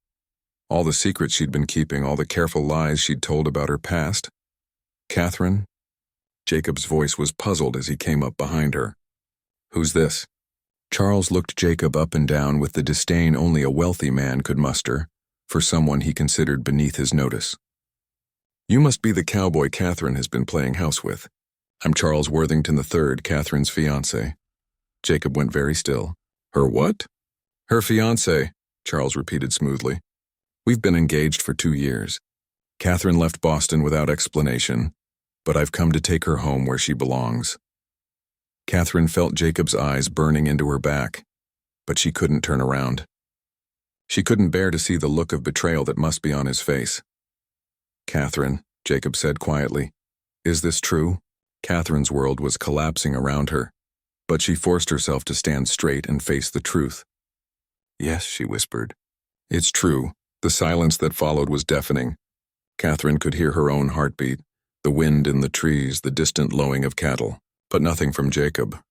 All the secrets she'd been keeping, all the careful lies she'd told about her past. "Catherine?" Jacob's voice was puzzled as he came up behind her. "Who's this?" Charles looked Jacob up and down with the disdain only a wealthy man could muster for someone he considered beneath his notice. "You must be the cowboy Catherine has been playing house with. I'm Charles Worthington III, Catherine's fiancé." Jacob went very still. "Her what?" "Her fiancé," Charles repeated smoothly. "We've been engaged for 2 years. Catherine left Boston without explanation, but I've come to take her home where she belongs." Catherine felt Jacob's eyes burning into her back, but she couldn't turn around. She couldn't bear to see the look of betrayal that must be on his face. "Catherine," Jacob said quietly, "is this true?" Catherine's world was collapsing around her, but she forced herself to stand straight and face the truth. "Yes," she whispered. "It's true." The silence that followed was deafening. Catherine could hear her own heartbeat, the wind in the trees, the distant lowing of cattle, but nothing from Jacob.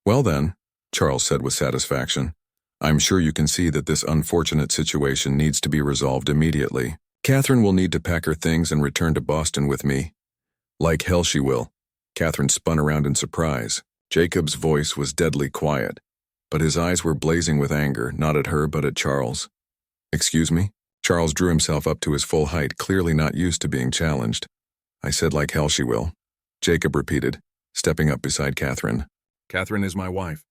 "Well then," Charles said with satisfaction, "I'm sure you can see that this unfortunate situation needs to be resolved immediately. Catherine will need to pack her things and return to Boston with me." "Like hell she will." Catherine spun around in surprise. Jacob's voice was deadly quiet, but his eyes were blazing with anger, not at her but at Charles. "Excuse me?" Charles drew himself up to his full height, clearly not used to being challenged. "I said like hell she will," Jacob repeated, stepping up beside Catherine. "Catherine is my wife.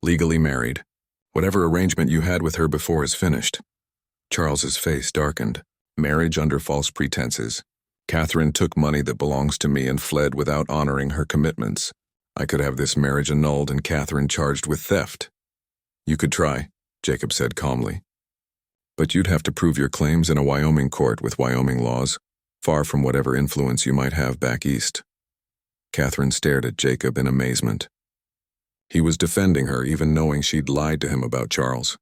Legally married. Whatever arrangement you had with her before is finished." Charles's face darkened. "Marriage under false pretenses. Catherine took money that belongs to me and fled without honoring her commitments. I could have this marriage annulled and Catherine charged with theft." "You could try," Jacob said calmly. "But you'd have to prove your claims in a Wyoming court with Wyoming laws, far from whatever influence you might have back east." Catherine stared at Jacob in amazement. He was defending her, even knowing she'd lied to him about Charles.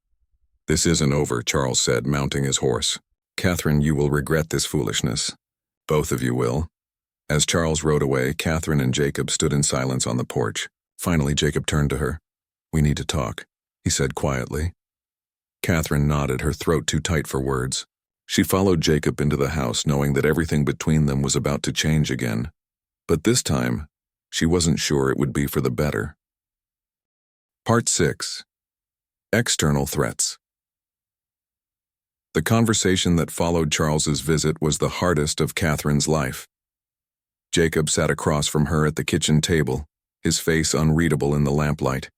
"This isn't over," Charles said, mounting his horse. "Catherine, you will regret this foolishness. Both of you will." As Charles rode away, Catherine and Jacob stood in silence on the porch. Finally, Jacob turned to her. "We need to talk," he said quietly. Catherine nodded, her throat too tight for words. She followed Jacob into the house, knowing that everything between them was about to change again. But this time, she wasn't sure it would be for the better. Part 6. External Threats. The conversation that followed Charles's visit was the hardest of Catherine's life. Jacob sat across from her at the kitchen table, his face unreadable in the lamplight.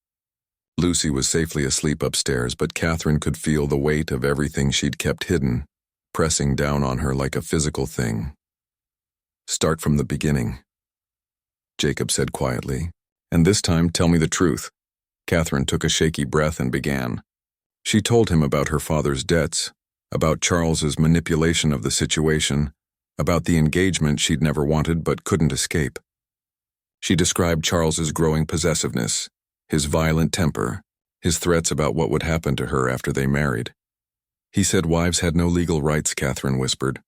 Lucy was safely asleep upstairs, but Catherine could feel the weight of everything she'd kept hidden, pressing down on her like a physical thing. "Start from the beginning," Jacob said quietly, "and this time tell me the truth." Catherine took a shaky breath and began. She told him about her father's debts, about Charles's manipulation of the situation, about the engagement she'd never wanted but couldn't escape. She described Charles's growing possessiveness, his violent temper, his threats about what would happen to her after they married. He said wives had no legal rights, Catherine whispered,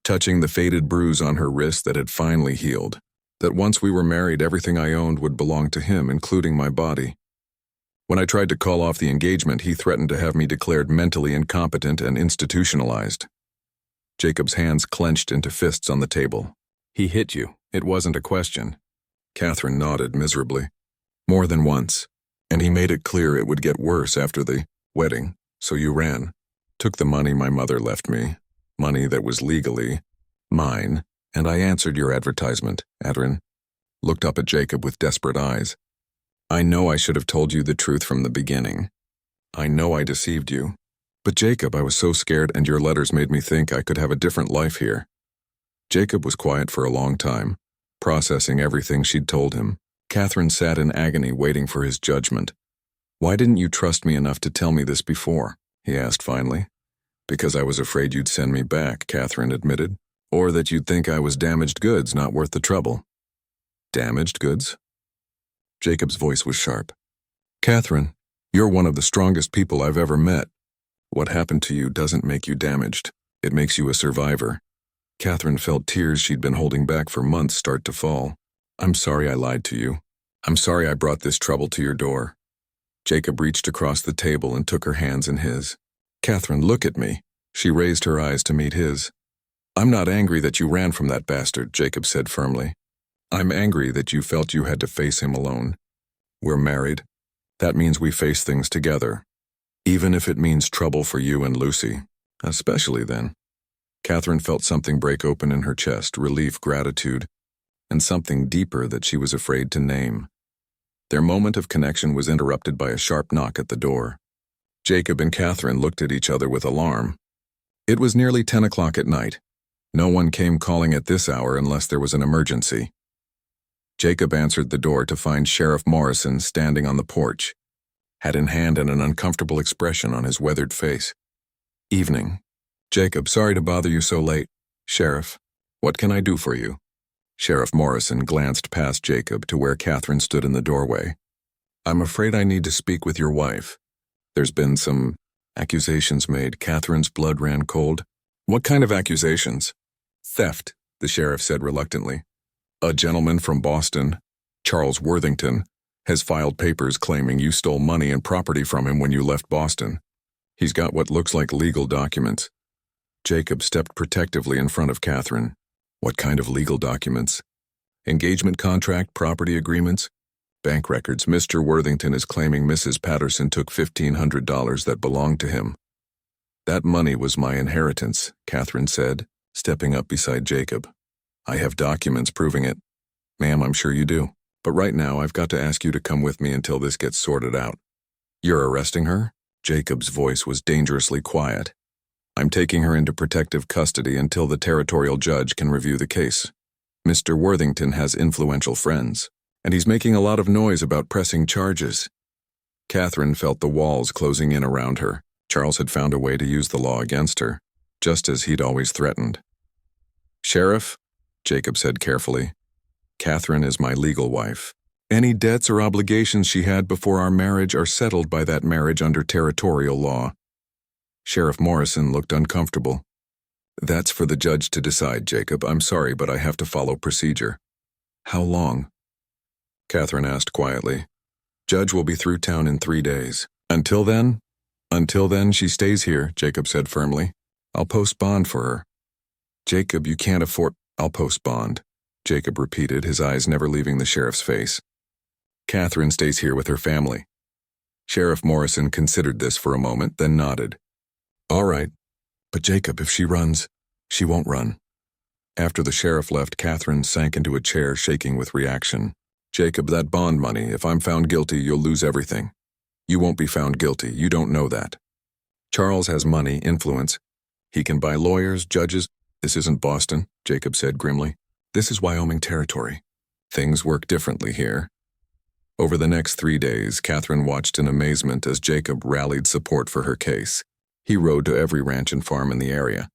touching the faded bruise on her wrist that had finally healed, that once we were married everything I owned would belong to him, including my body. When I tried to call off the engagement, he threatened to have me declared mentally incompetent and institutionalized. Jacob's hands clenched into fists on the table. He hit you. It wasn't a question. Catherine nodded miserably. More than once. And he made it clear it would get worse after the wedding, so you ran. Took the money my mother left me, money that was legally mine, and I answered your advertisement, Adrian. Looked up at Jacob with desperate eyes. I know I should have told you the truth from the beginning. I know I deceived you. But Jacob, I was so scared, and your letters made me think I could have a different life here. Jacob was quiet for a long time, processing everything she'd told him. Catherine sat in agony waiting for his judgment. Why didn't you trust me enough to tell me this before? He asked finally. Because I was afraid you'd send me back, Catherine admitted. Or that you'd think I was damaged goods, not worth the trouble. Damaged goods? Jacob's voice was sharp. Catherine, you're one of the strongest people I've ever met. What happened to you doesn't make you damaged. It makes you a survivor. Catherine felt tears she'd been holding back for months start to fall. I'm sorry I lied to you. I'm sorry I brought this trouble to your door. Jacob reached across the table and took her hands in his. Catherine, look at me. She raised her eyes to meet his. I'm not angry that you ran from that bastard, Jacob said firmly. I'm angry that you felt you had to face him alone. We're married. That means we face things together. Even if it means trouble for you and Lucy. Especially then. Catherine felt something break open in her chest, relief, gratitude, and something deeper that she was afraid to name. Their moment of connection was interrupted by a sharp knock at the door. Jacob and Catherine looked at each other with alarm. It was nearly 10 o'clock at night. No one came calling at this hour unless there was an emergency. Jacob answered the door to find Sheriff Morrison standing on the porch, hat in hand and an uncomfortable expression on his weathered face. Evening. Jacob, sorry to bother you so late. Sheriff, what can I do for you? Sheriff Morrison glanced past Jacob to where Catherine stood in the doorway. I'm afraid I need to speak with your wife. There's been some accusations made. Catherine's blood ran cold. What kind of accusations? Theft, the sheriff said reluctantly. A gentleman from Boston, Charles Worthington, has filed papers claiming you stole money and property from him when you left Boston. He's got what looks like legal documents. Jacob stepped protectively in front of Catherine. What kind of legal documents? Engagement contract, property agreements, bank records. Mr. Worthington is claiming Mrs. Patterson took $1,500 that belonged to him. That money was my inheritance, Catherine said, stepping up beside Jacob. I have documents proving it. Ma'am, I'm sure you do. But right now I've got to ask you to come with me until this gets sorted out. You're arresting her? Jacob's voice was dangerously quiet. I'm taking her into protective custody until the territorial judge can review the case. Mr. Worthington has influential friends, and he's making a lot of noise about pressing charges. Catherine felt the walls closing in around her. Charles had found a way to use the law against her, just as he'd always threatened. Sheriff, Jacob said carefully, Catherine is my legal wife. Any debts or obligations she had before our marriage are settled by that marriage under territorial law. Sheriff Morrison looked uncomfortable. That's for the judge to decide, Jacob. I'm sorry, but I have to follow procedure. How long? Catherine asked quietly. Judge will be through town in 3 days. Until then? Until then, she stays here, Jacob said firmly. I'll post bond for her. Jacob, you can't afford... I'll post bond, Jacob repeated, his eyes never leaving the sheriff's face. Catherine stays here with her family. Sheriff Morrison considered this for a moment, then nodded. All right. But Jacob, if she runs, she won't run. After the sheriff left, Catherine sank into a chair, shaking with reaction. Jacob, that bond money, if I'm found guilty, you'll lose everything. You won't be found guilty. You don't know that. Charles has money, influence. He can buy lawyers, judges. This isn't Boston, Jacob said grimly. This is Wyoming territory. Things work differently here. Over the next 3 days, Catherine watched in amazement as Jacob rallied support for her case. He rode to every ranch and farm in the area,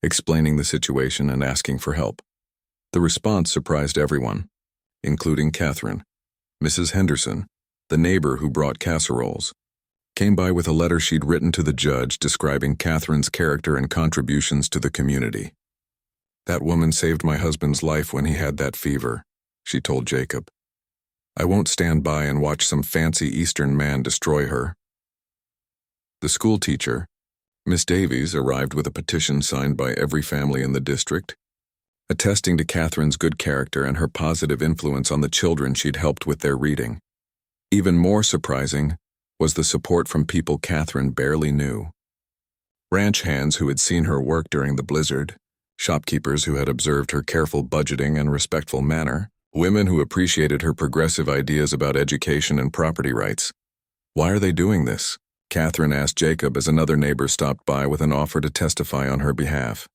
explaining the situation and asking for help. The response surprised everyone. including Catherine. Mrs. Henderson, the neighbor who brought casseroles, came by with a letter she'd written to the judge describing Catherine's character and contributions to the community. "That woman saved my husband's life when he had that fever," she told Jacob. "I won't stand by and watch some fancy Eastern man destroy her." The school teacher, Miss Davies, arrived with a petition signed by every family in the district, attesting to Catherine's good character and her positive influence on the children she'd helped with their reading. Even more surprising was the support from people Catherine barely knew. Ranch hands who had seen her work during the blizzard, shopkeepers who had observed her careful budgeting and respectful manner, women who appreciated her progressive ideas about education and property rights. "Why are they doing this?" Catherine asked Jacob as another neighbor stopped by with an offer to testify on her behalf.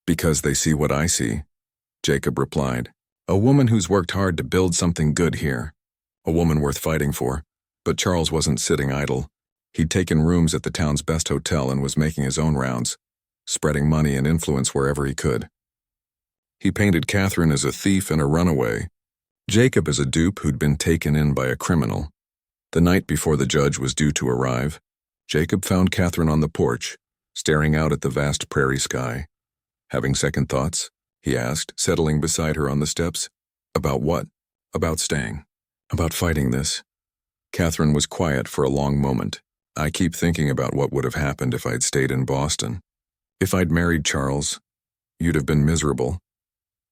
"Because they see what I see," Jacob replied. "A woman who's worked hard to build something good here. A woman worth fighting for." But Charles wasn't sitting idle. He'd taken rooms at the town's best hotel and was making his own rounds, spreading money and influence wherever he could. He painted Catherine as a thief and a runaway, Jacob as a dupe who'd been taken in by a criminal. The night before the judge was due to arrive, Jacob found Catherine on the porch, staring out at the vast prairie sky. "Having second thoughts?" he asked, settling beside her on the steps. "About what?" "About staying. About fighting this." Catherine was quiet for a long moment. "I keep thinking about what would have happened if I'd stayed in Boston. If I'd married Charles, you'd have been miserable."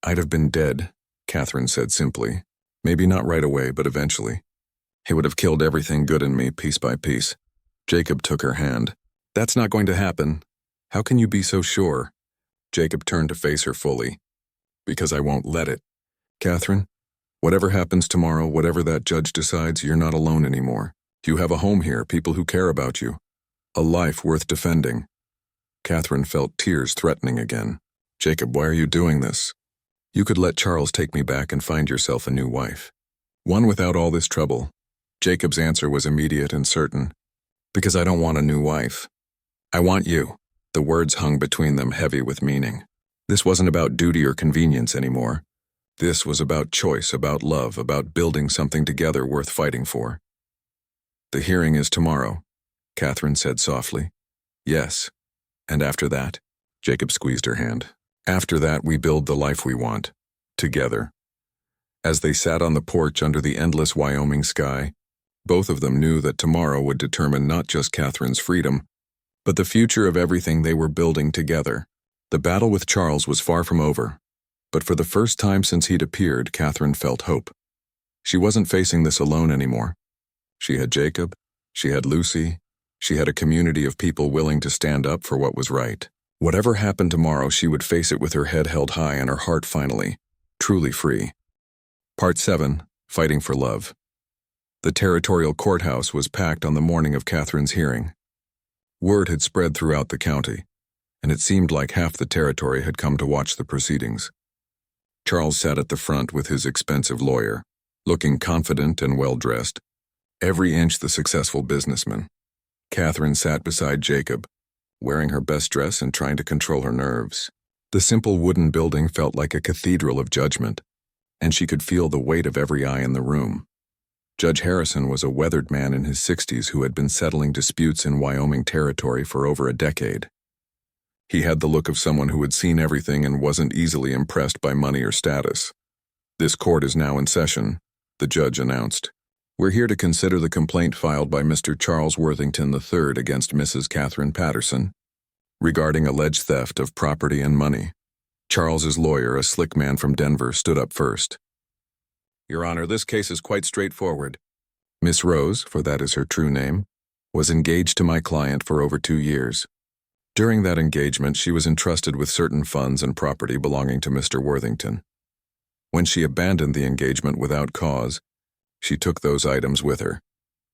"I'd have been dead," Catherine said simply. "Maybe not right away, but eventually. He would have killed everything good in me piece by piece." Jacob took her hand. "That's not going to happen. How can you be so sure?" Jacob turned to face her fully. "Because I won't let it. Catherine, whatever happens tomorrow, whatever that judge decides, you're not alone anymore. You have a home here, people who care about you. A life worth defending." Catherine felt tears threatening again. "Jacob, why are you doing this? You could let Charles take me back and find yourself a new wife. One without all this trouble." Jacob's answer was immediate and certain. "Because I don't want a new wife. I want you." The words hung between them, heavy with meaning. This wasn't about duty or convenience anymore. This was about choice, about love, about building something together worth fighting for. "The hearing is tomorrow," Catherine said softly. "Yes. And after that?" Jacob squeezed her hand. "After that, we build the life we want. Together." As they sat on the porch under the endless Wyoming sky, both of them knew that tomorrow would determine not just Catherine's freedom, but the future of everything they were building together. The battle with Charles was far from over. But for the first time since he'd appeared, Catherine felt hope. She wasn't facing this alone anymore. She had Jacob, she had Lucy, she had a community of people willing to stand up for what was right. Whatever happened tomorrow, she would face it with her head held high and her heart finally, truly free. Part 7, Fighting for Love. The territorial courthouse was packed on the morning of Catherine's hearing. Word had spread throughout the county, and it seemed like half the territory had come to watch the proceedings. Charles sat at the front with his expensive lawyer, looking confident and well-dressed, every inch the successful businessman. Catherine sat beside Jacob, wearing her best dress and trying to control her nerves. The simple wooden building felt like a cathedral of judgment, and she could feel the weight of every eye in the room. Judge Harrison was a weathered man in his 60s who had been settling disputes in Wyoming territory for over a decade. He had the look of someone who had seen everything and wasn't easily impressed by money or status. "This court is now in session," the judge announced. "We're here to consider the complaint filed by Mr. Charles Worthington III against Mrs. Catherine Patterson regarding alleged theft of property and money." Charles's lawyer, a slick man from Denver, stood up first. "Your Honor, this case is quite straightforward. Miss Rose, for that is her true name, was engaged to my client for over 2 years. During that engagement, she was entrusted with certain funds and property belonging to Mr. Worthington. When she abandoned the engagement without cause, she took those items with her."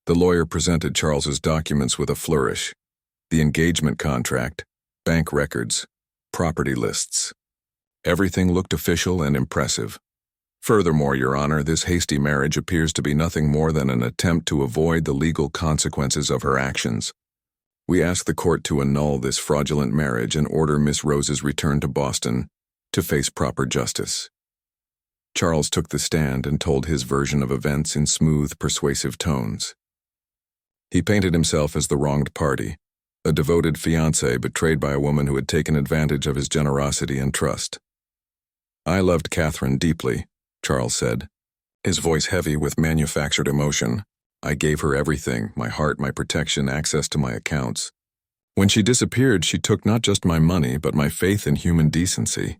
The lawyer presented Charles's documents with a flourish. The engagement contract, bank records, property lists. Everything looked official and impressive. "Furthermore, Your Honor, this hasty marriage appears to be nothing more than an attempt to avoid the legal consequences of her actions. We ask the court to annul this fraudulent marriage and order Miss Rose's return to Boston to face proper justice." Charles took the stand and told his version of events in smooth, persuasive tones. He painted himself as the wronged party, a devoted fiancé betrayed by a woman who had taken advantage of his generosity and trust. "I loved Catherine deeply," Charles said, his voice heavy with manufactured emotion. "I gave her everything, my heart, my protection, access to my accounts. When she disappeared, she took not just my money, but my faith in human decency."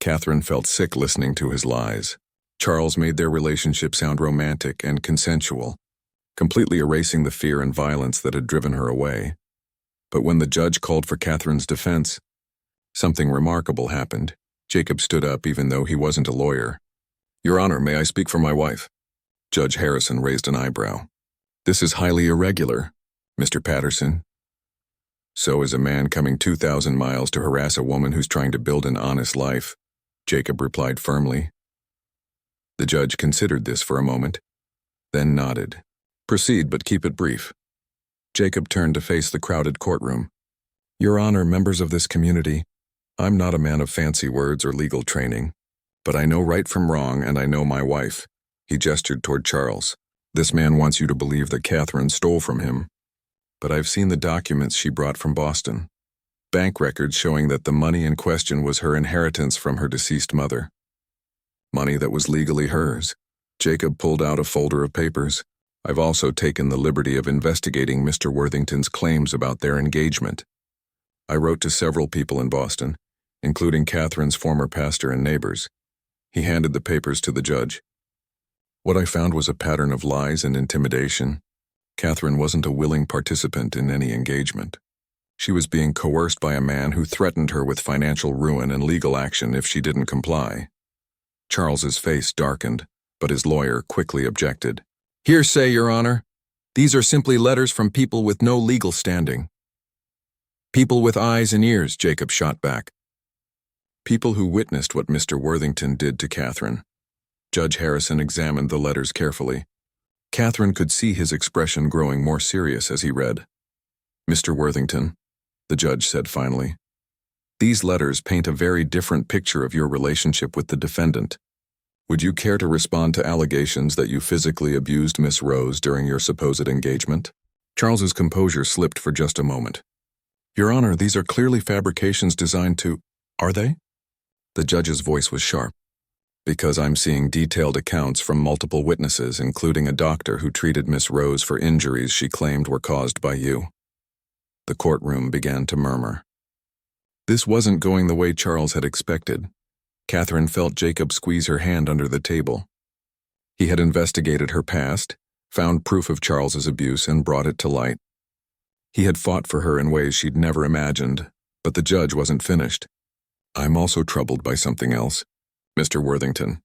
Catherine felt sick listening to his lies. Charles made their relationship sound romantic and consensual, completely erasing the fear and violence that had driven her away. But when the judge called for Catherine's defense, something remarkable happened. Jacob stood up even though he wasn't a lawyer. "Your Honor, may I speak for my wife?" Judge Harrison raised an eyebrow. "This is highly irregular, Mr. Patterson." "So is a man coming 2,000 miles to harass a woman who's trying to build an honest life," Jacob replied firmly. The judge considered this for a moment, then nodded. "Proceed, but keep it brief." Jacob turned to face the crowded courtroom. "Your Honor, members of this community, I'm not a man of fancy words or legal training, but I know right from wrong and I know my wife." He gestured toward Charles. "This man wants you to believe that Catherine stole from him, but I've seen the documents she brought from Boston. Bank records showing that the money in question was her inheritance from her deceased mother. Money that was legally hers." Jacob pulled out a folder of papers. "I've also taken the liberty of investigating Mr. Worthington's claims about their engagement. I wrote to several people in Boston, including Catherine's former pastor and neighbors." He handed the papers to the judge. "What I found was a pattern of lies and intimidation. Catherine wasn't a willing participant in any engagement. She was being coerced by a man who threatened her with financial ruin and legal action if she didn't comply." Charles's face darkened, but his lawyer quickly objected. "Hearsay, Your Honor. These are simply letters from people with no legal standing." "People with eyes and ears," Jacob shot back. "People who witnessed what Mr. Worthington did to Catherine." Judge Harrison examined the letters carefully. Catherine could see his expression growing more serious as he read. "Mr. Worthington," the judge said finally, "these letters paint a very different picture of your relationship with the defendant. Would you care to respond to allegations that you physically abused Miss Rose during your supposed engagement?" Charles's composure slipped for just a moment. "Your Honor, these are clearly fabrications designed to—" "Are they?" The judge's voice was sharp. "Because I'm seeing detailed accounts from multiple witnesses, including a doctor who treated Miss Rose for injuries she claimed were caused by you." The courtroom began to murmur. This wasn't going the way Charles had expected. Catherine felt Jacob squeeze her hand under the table. He had investigated her past, found proof of Charles's abuse, and brought it to light. He had fought for her in ways she'd never imagined, but the judge wasn't finished. "I'm also troubled by something else, Mr. Worthington.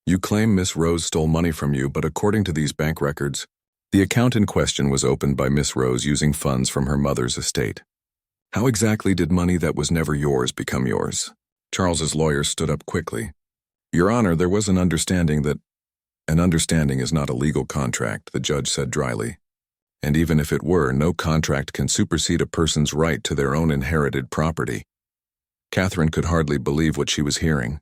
You claim Miss Rose stole money from you, but according to these bank records, the account in question was opened by Miss Rose using funds from her mother's estate. How exactly did money that was never yours become yours?" Charles's lawyer stood up quickly. "Your Honor, there was an understanding that—" "An understanding is not a legal contract," the judge said dryly. "And even if it were, no contract can supersede a person's right to their own inherited property." Catherine could hardly believe what she was hearing.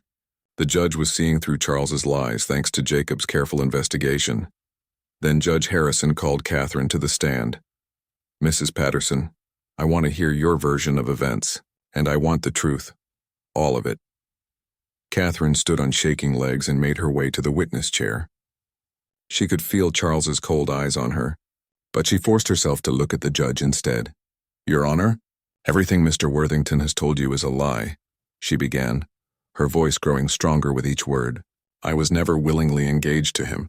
The judge was seeing through Charles's lies thanks to Jacob's careful investigation. Then Judge Harrison called Catherine to the stand. "Mrs. Patterson, I want to hear your version of events, and I want the truth. All of it." Catherine stood on shaking legs and made her way to the witness chair. She could feel Charles's cold eyes on her, but she forced herself to look at the judge instead. "Your Honor, everything Mr. Worthington has told you is a lie," she began, her voice growing stronger with each word. "I was never willingly engaged to him.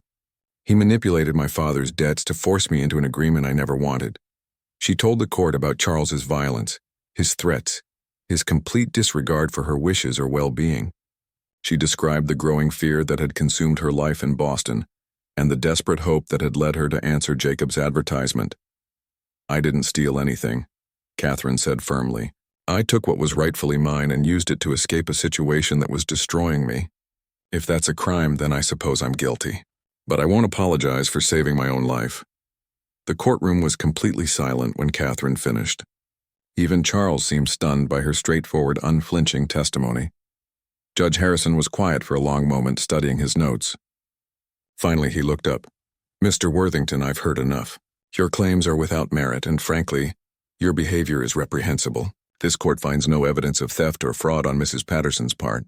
He manipulated my father's debts to force me into an agreement I never wanted." She told the court about Charles's violence, his threats, his complete disregard for her wishes or well-being. She described the growing fear that had consumed her life in Boston and the desperate hope that had led her to answer Jacob's advertisement. "I didn't steal anything," Catherine said firmly. "I took what was rightfully mine and used it to escape a situation that was destroying me. If that's a crime, then I suppose I'm guilty. But I won't apologize for saving my own life." The courtroom was completely silent when Catherine finished. Even Charles seemed stunned by her straightforward, unflinching testimony. Judge Harrison was quiet for a long moment, studying his notes. Finally, he looked up. "Mr. Worthington, I've heard enough. Your claims are without merit, and frankly, your behavior is reprehensible. This court finds no evidence of theft or fraud on Mrs. Patterson's part."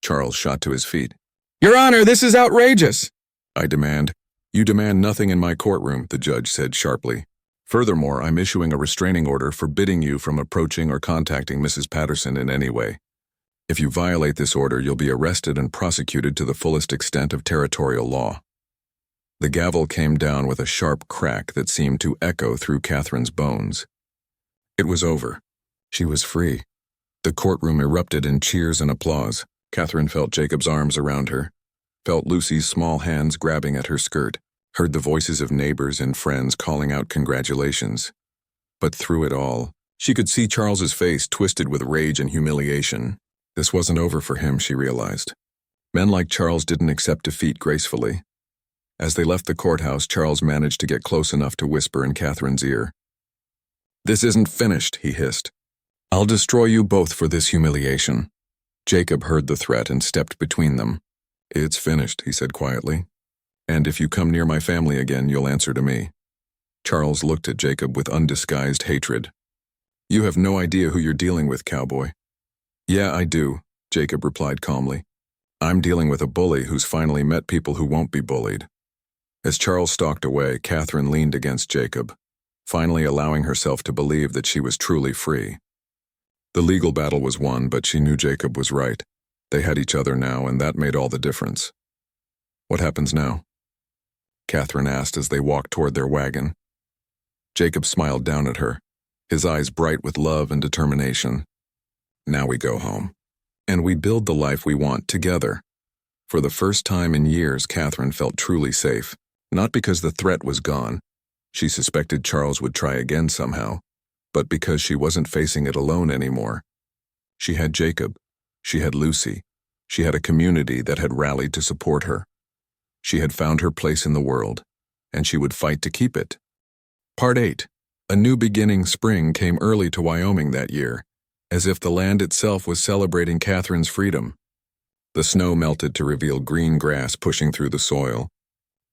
Charles shot to his feet. Your Honor, this is outrageous! "I demand." "You demand nothing in my courtroom," the judge said sharply. "Furthermore, I'm issuing a restraining order forbidding you from approaching or contacting Mrs. Patterson in any way. If you violate this order, you'll be arrested and prosecuted to the fullest extent of territorial law." The gavel came down with a sharp crack that seemed to echo through Catherine's bones. It was over. She was free. The courtroom erupted in cheers and applause. Catherine felt Jacob's arms around her, felt Lucy's small hands grabbing at her skirt, heard the voices of neighbors and friends calling out congratulations. But through it all, she could see Charles's face twisted with rage and humiliation. This wasn't over for him, she realized. Men like Charles didn't accept defeat gracefully. As they left the courthouse, Charles managed to get close enough to whisper in Catherine's ear. "This isn't finished," he hissed. "I'll destroy you both for this humiliation." Jacob heard the threat and stepped between them. "It's finished," he said quietly. "And if you come near my family again, you'll answer to me." Charles looked at Jacob with undisguised hatred. "You have no idea who you're dealing with, cowboy." "Yeah, I do," Jacob replied calmly. "I'm dealing with a bully who's finally met people who won't be bullied." As Charles stalked away, Catherine leaned against Jacob, finally allowing herself to believe that she was truly free. The legal battle was won, but she knew Jacob was right. They had each other now, and that made all the difference. "What happens now?" Catherine asked as they walked toward their wagon. Jacob smiled down at her, his eyes bright with love and determination. "Now we go home. And we build the life we want together." For the first time in years, Catherine felt truly safe, not because the threat was gone. She suspected Charles would try again somehow, but because she wasn't facing it alone anymore. She had Jacob. She had Lucy. She had a community that had rallied to support her. She had found her place in the world, and she would fight to keep it. Part 8. A new beginning. Spring came early to Wyoming that year, as if the land itself was celebrating Catherine's freedom. The snow melted to reveal green grass pushing through the soil,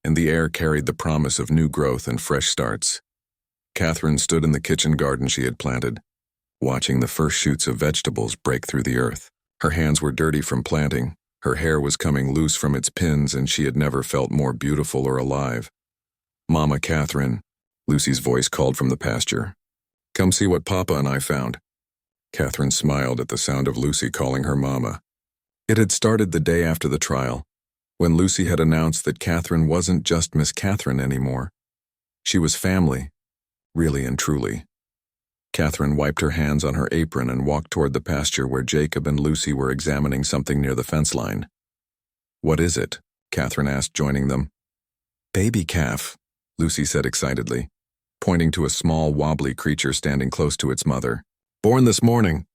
and the air carried the promise of new growth and fresh starts. Catherine stood in the kitchen garden she had planted, watching the first shoots of vegetables break through the earth. Her hands were dirty from planting, her hair was coming loose from its pins, and she had never felt more beautiful or alive. "Mama Catherine," Lucy's voice called from the pasture. "Come see what Papa and I found." Catherine smiled at the sound of Lucy calling her Mama. It had started the day after the trial, when Lucy had announced that Catherine wasn't just Miss Catherine anymore. She was family, really and truly. Catherine wiped her hands on her apron and walked toward the pasture where Jacob and Lucy were examining something near the fence line. "What is it?" Catherine asked, joining them. "Baby calf," Lucy said excitedly, pointing to a small, wobbly creature standing close to its mother. "Born this morning."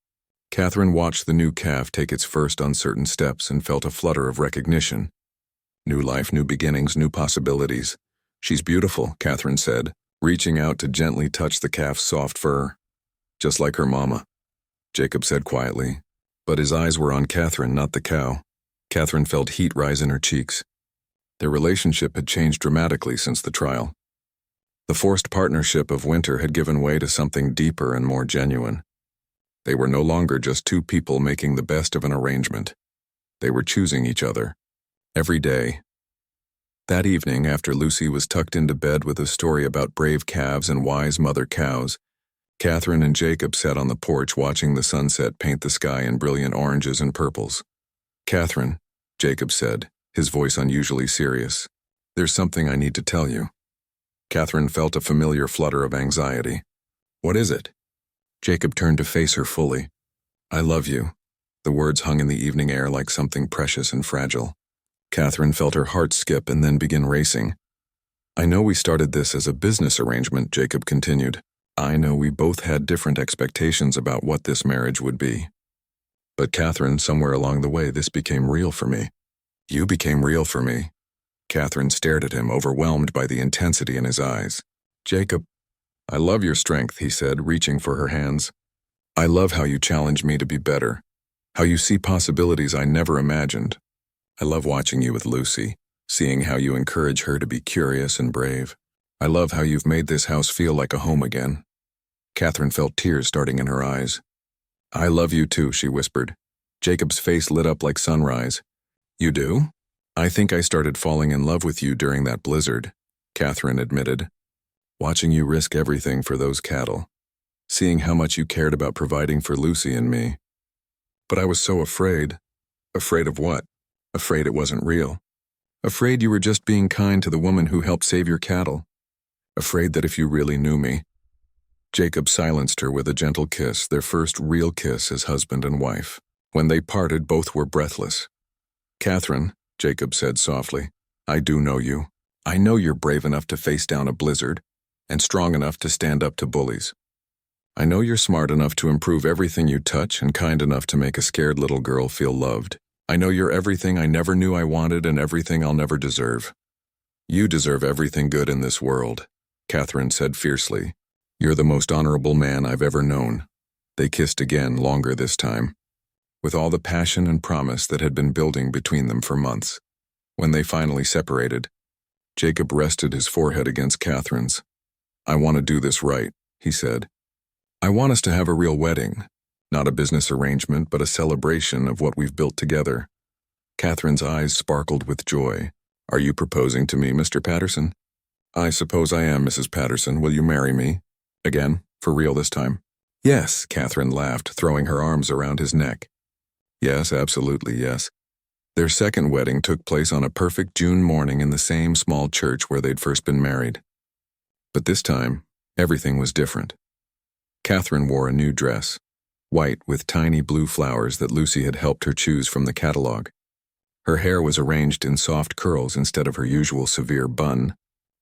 Catherine watched the new calf take its first uncertain steps and felt a flutter of recognition. New life, new beginnings, new possibilities. "She's beautiful," Catherine said, reaching out to gently touch the calf's soft fur. "Just like her mama," Jacob said quietly, but his eyes were on Catherine, not the cow. Catherine felt heat rise in her cheeks. Their relationship had changed dramatically since the trial. The forced partnership of winter had given way to something deeper and more genuine. They were no longer just two people making the best of an arrangement. They were choosing each other. Every day. That evening, after Lucy was tucked into bed with a story about brave calves and wise mother cows, Catherine and Jacob sat on the porch watching the sunset paint the sky in brilliant oranges and purples. "Catherine," Jacob said, his voice unusually serious, "there's something I need to tell you." Catherine felt a familiar flutter of anxiety. "What is it?" Jacob turned to face her fully. "I love you." The words hung in the evening air like something precious and fragile. Catherine felt her heart skip and then begin racing. "I know we started this as a business arrangement," Jacob continued. "I know we both had different expectations about what this marriage would be. But Catherine, somewhere along the way, this became real for me. You became real for me." Catherine stared at him, overwhelmed by the intensity in his eyes. "Jacob, I love your strength," he said, reaching for her hands. "I love how you challenge me to be better, How you see possibilities I never imagined. I love watching you with Lucy, seeing how you encourage her to be curious and brave. I love how you've made this house feel like a home again." Catherine felt tears starting in her eyes. "I love you too," she whispered. Jacob's face lit up like sunrise. "You do?" "I think I started falling in love with you during that blizzard," Catherine admitted. "Watching you risk everything for those cattle. Seeing how much you cared about providing for Lucy and me. But I was so afraid." "Afraid of what?" "Afraid it wasn't real. Afraid you were just being kind to the woman who helped save your cattle. Afraid that if you really knew me." Jacob silenced her with a gentle kiss, their first real kiss as husband and wife. When they parted, both were breathless. "Catherine," Jacob said softly, "I do know you. I know you're brave enough to face down a blizzard, and strong enough to stand up to bullies. I know you're smart enough to improve everything you touch and kind enough to make a scared little girl feel loved. I know you're everything I never knew I wanted and everything I'll never deserve. You deserve everything good in this world," Catherine said fiercely. "You're the most honorable man I've ever known." They kissed again, longer this time, with all the passion and promise that had been building between them for months. When they finally separated, Jacob rested his forehead against Catherine's. "I want to do this right," he said. "I want us to have a real wedding. Not a business arrangement, but a celebration of what we've built together." Catherine's eyes sparkled with joy. "Are you proposing to me, Mr. Patterson?" "I suppose I am, Mrs. Patterson. Will you marry me? Again, for real this time?" "Yes," Catherine laughed, throwing her arms around his neck. "Yes, absolutely, yes." Their second wedding took place on a perfect June morning in the same small church where they'd first been married. But this time, everything was different. Catherine wore a new dress, white with tiny blue flowers that Lucy had helped her choose from the catalog. Her hair was arranged in soft curls instead of her usual severe bun,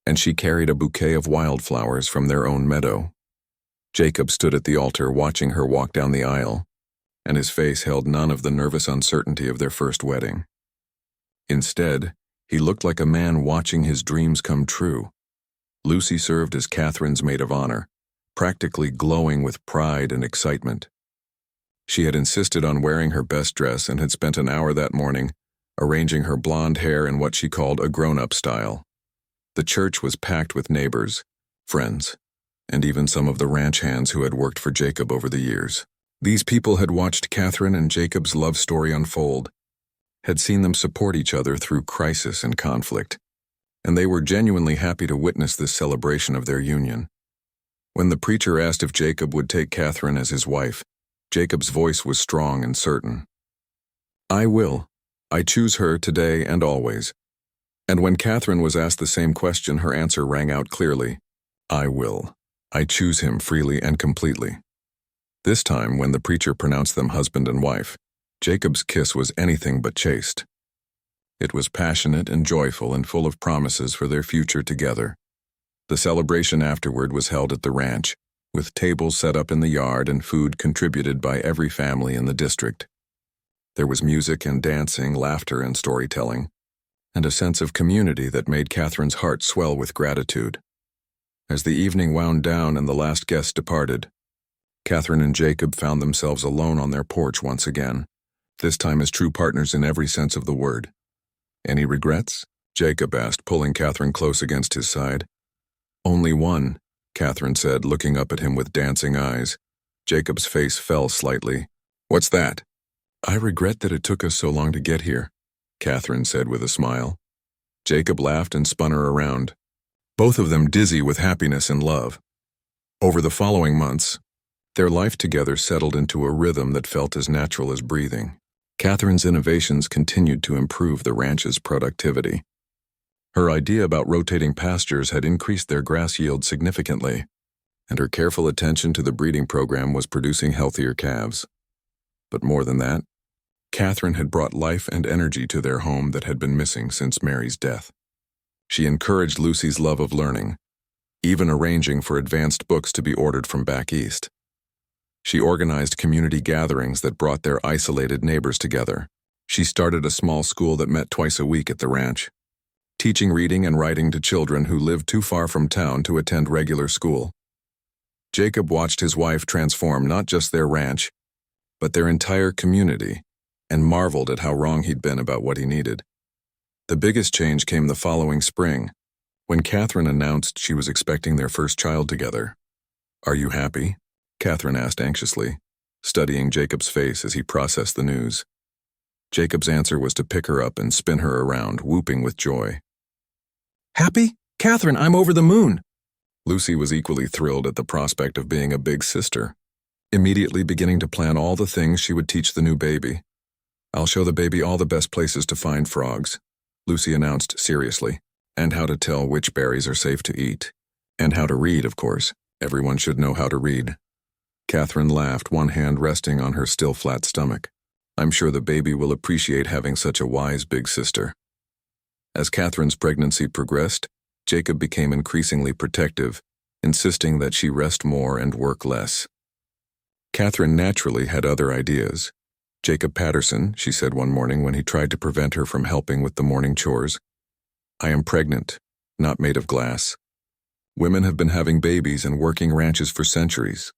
and she carried a bouquet of wildflowers from their own meadow. Jacob stood at the altar watching her walk down the aisle, and his face held none of the nervous uncertainty of their first wedding. Instead, he looked like a man watching his dreams come true. Lucy served as Catherine's maid of honor, practically glowing with pride and excitement. She had insisted on wearing her best dress and had spent an hour that morning arranging her blonde hair in what she called a grown-up style. The church was packed with neighbors, friends, and even some of the ranch hands who had worked for Jacob over the years. These people had watched Catherine and Jacob's love story unfold, had seen them support each other through crisis and conflict, and they were genuinely happy to witness this celebration of their union. When the preacher asked if Jacob would take Catherine as his wife, Jacob's voice was strong and certain. "I will. I choose her today and always." And when Catherine was asked the same question, her answer rang out clearly. "I will. I choose him freely and completely." This time, when the preacher pronounced them husband and wife, Jacob's kiss was anything but chaste. It was passionate and joyful and full of promises for their future together. The celebration afterward was held at the ranch, with tables set up in the yard and food contributed by every family in the district. There was music and dancing, laughter and storytelling, and a sense of community that made Catherine's heart swell with gratitude. As the evening wound down and the last guest departed, Catherine and Jacob found themselves alone on their porch once again, this time as true partners in every sense of the word. "Any regrets?" Jacob asked, pulling Catherine close against his side. "Only one," Catherine said, looking up at him with dancing eyes. Jacob's face fell slightly. "What's that?" "I regret that it took us so long to get here," Catherine said with a smile. Jacob laughed and spun her around, both of them dizzy with happiness and love. Over the following months, their life together settled into a rhythm that felt as natural as breathing. Catherine's innovations continued to improve the ranch's productivity. Her idea about rotating pastures had increased their grass yield significantly, and her careful attention to the breeding program was producing healthier calves. But more than that, Catherine had brought life and energy to their home that had been missing since Mary's death. She encouraged Lucy's love of learning, even arranging for advanced books to be ordered from back east. She organized community gatherings that brought their isolated neighbors together. She started a small school that met twice a week at the ranch, teaching reading and writing to children who lived too far from town to attend regular school. Jacob watched his wife transform not just their ranch, but their entire community, and marveled at how wrong he'd been about what he needed. The biggest change came the following spring, when Catherine announced she was expecting their first child together. "Are you happy?" Catherine asked anxiously, studying Jacob's face as he processed the news. Jacob's answer was to pick her up and spin her around, whooping with joy. Happy? Catherine, I'm over the moon. Lucy was equally thrilled at the prospect of being a big sister, immediately beginning to plan all the things she would teach the new baby. "I'll show the baby all the best places to find frogs," Lucy announced seriously, "and how to tell which berries are safe to eat. And how to read, of course. Everyone should know how to read." Catherine laughed, one hand resting on her still flat stomach. "I'm sure the baby will appreciate having such a wise big sister." As Catherine's pregnancy progressed, Jacob became increasingly protective, insisting that she rest more and work less. Catherine naturally had other ideas. "Jacob Patterson," she said one morning when he tried to prevent her from helping with the morning chores, "I am pregnant, not made of glass. Women have been having babies and working ranches for centuries."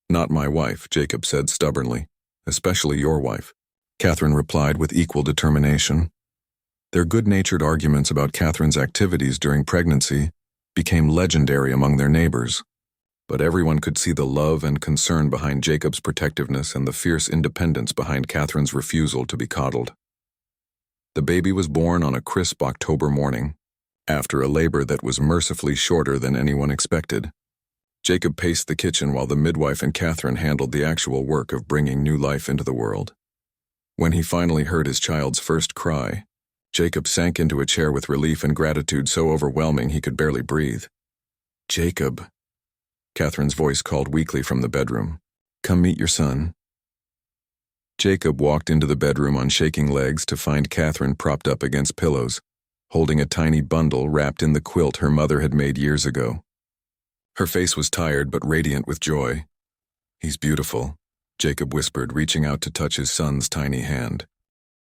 "Not my wife," Jacob said stubbornly. "Especially your wife," Catherine replied with equal determination. Their good-natured arguments about Catherine's activities during pregnancy became legendary among their neighbors, but everyone could see the love and concern behind Jacob's protectiveness and the fierce independence behind Catherine's refusal to be coddled. The baby was born on a crisp October morning, after a labor that was mercifully shorter than anyone expected. Jacob paced the kitchen while the midwife and Catherine handled the actual work of bringing new life into the world. When he finally heard his child's first cry, Jacob sank into a chair with relief and gratitude so overwhelming he could barely breathe. "Jacob," Catherine's voice called weakly from the bedroom. "Come meet your son." Jacob walked into the bedroom on shaking legs to find Catherine propped up against pillows, holding a tiny bundle wrapped in the quilt her mother had made years ago. Her face was tired but radiant with joy. "He's beautiful," Jacob whispered, reaching out to touch his son's tiny hand.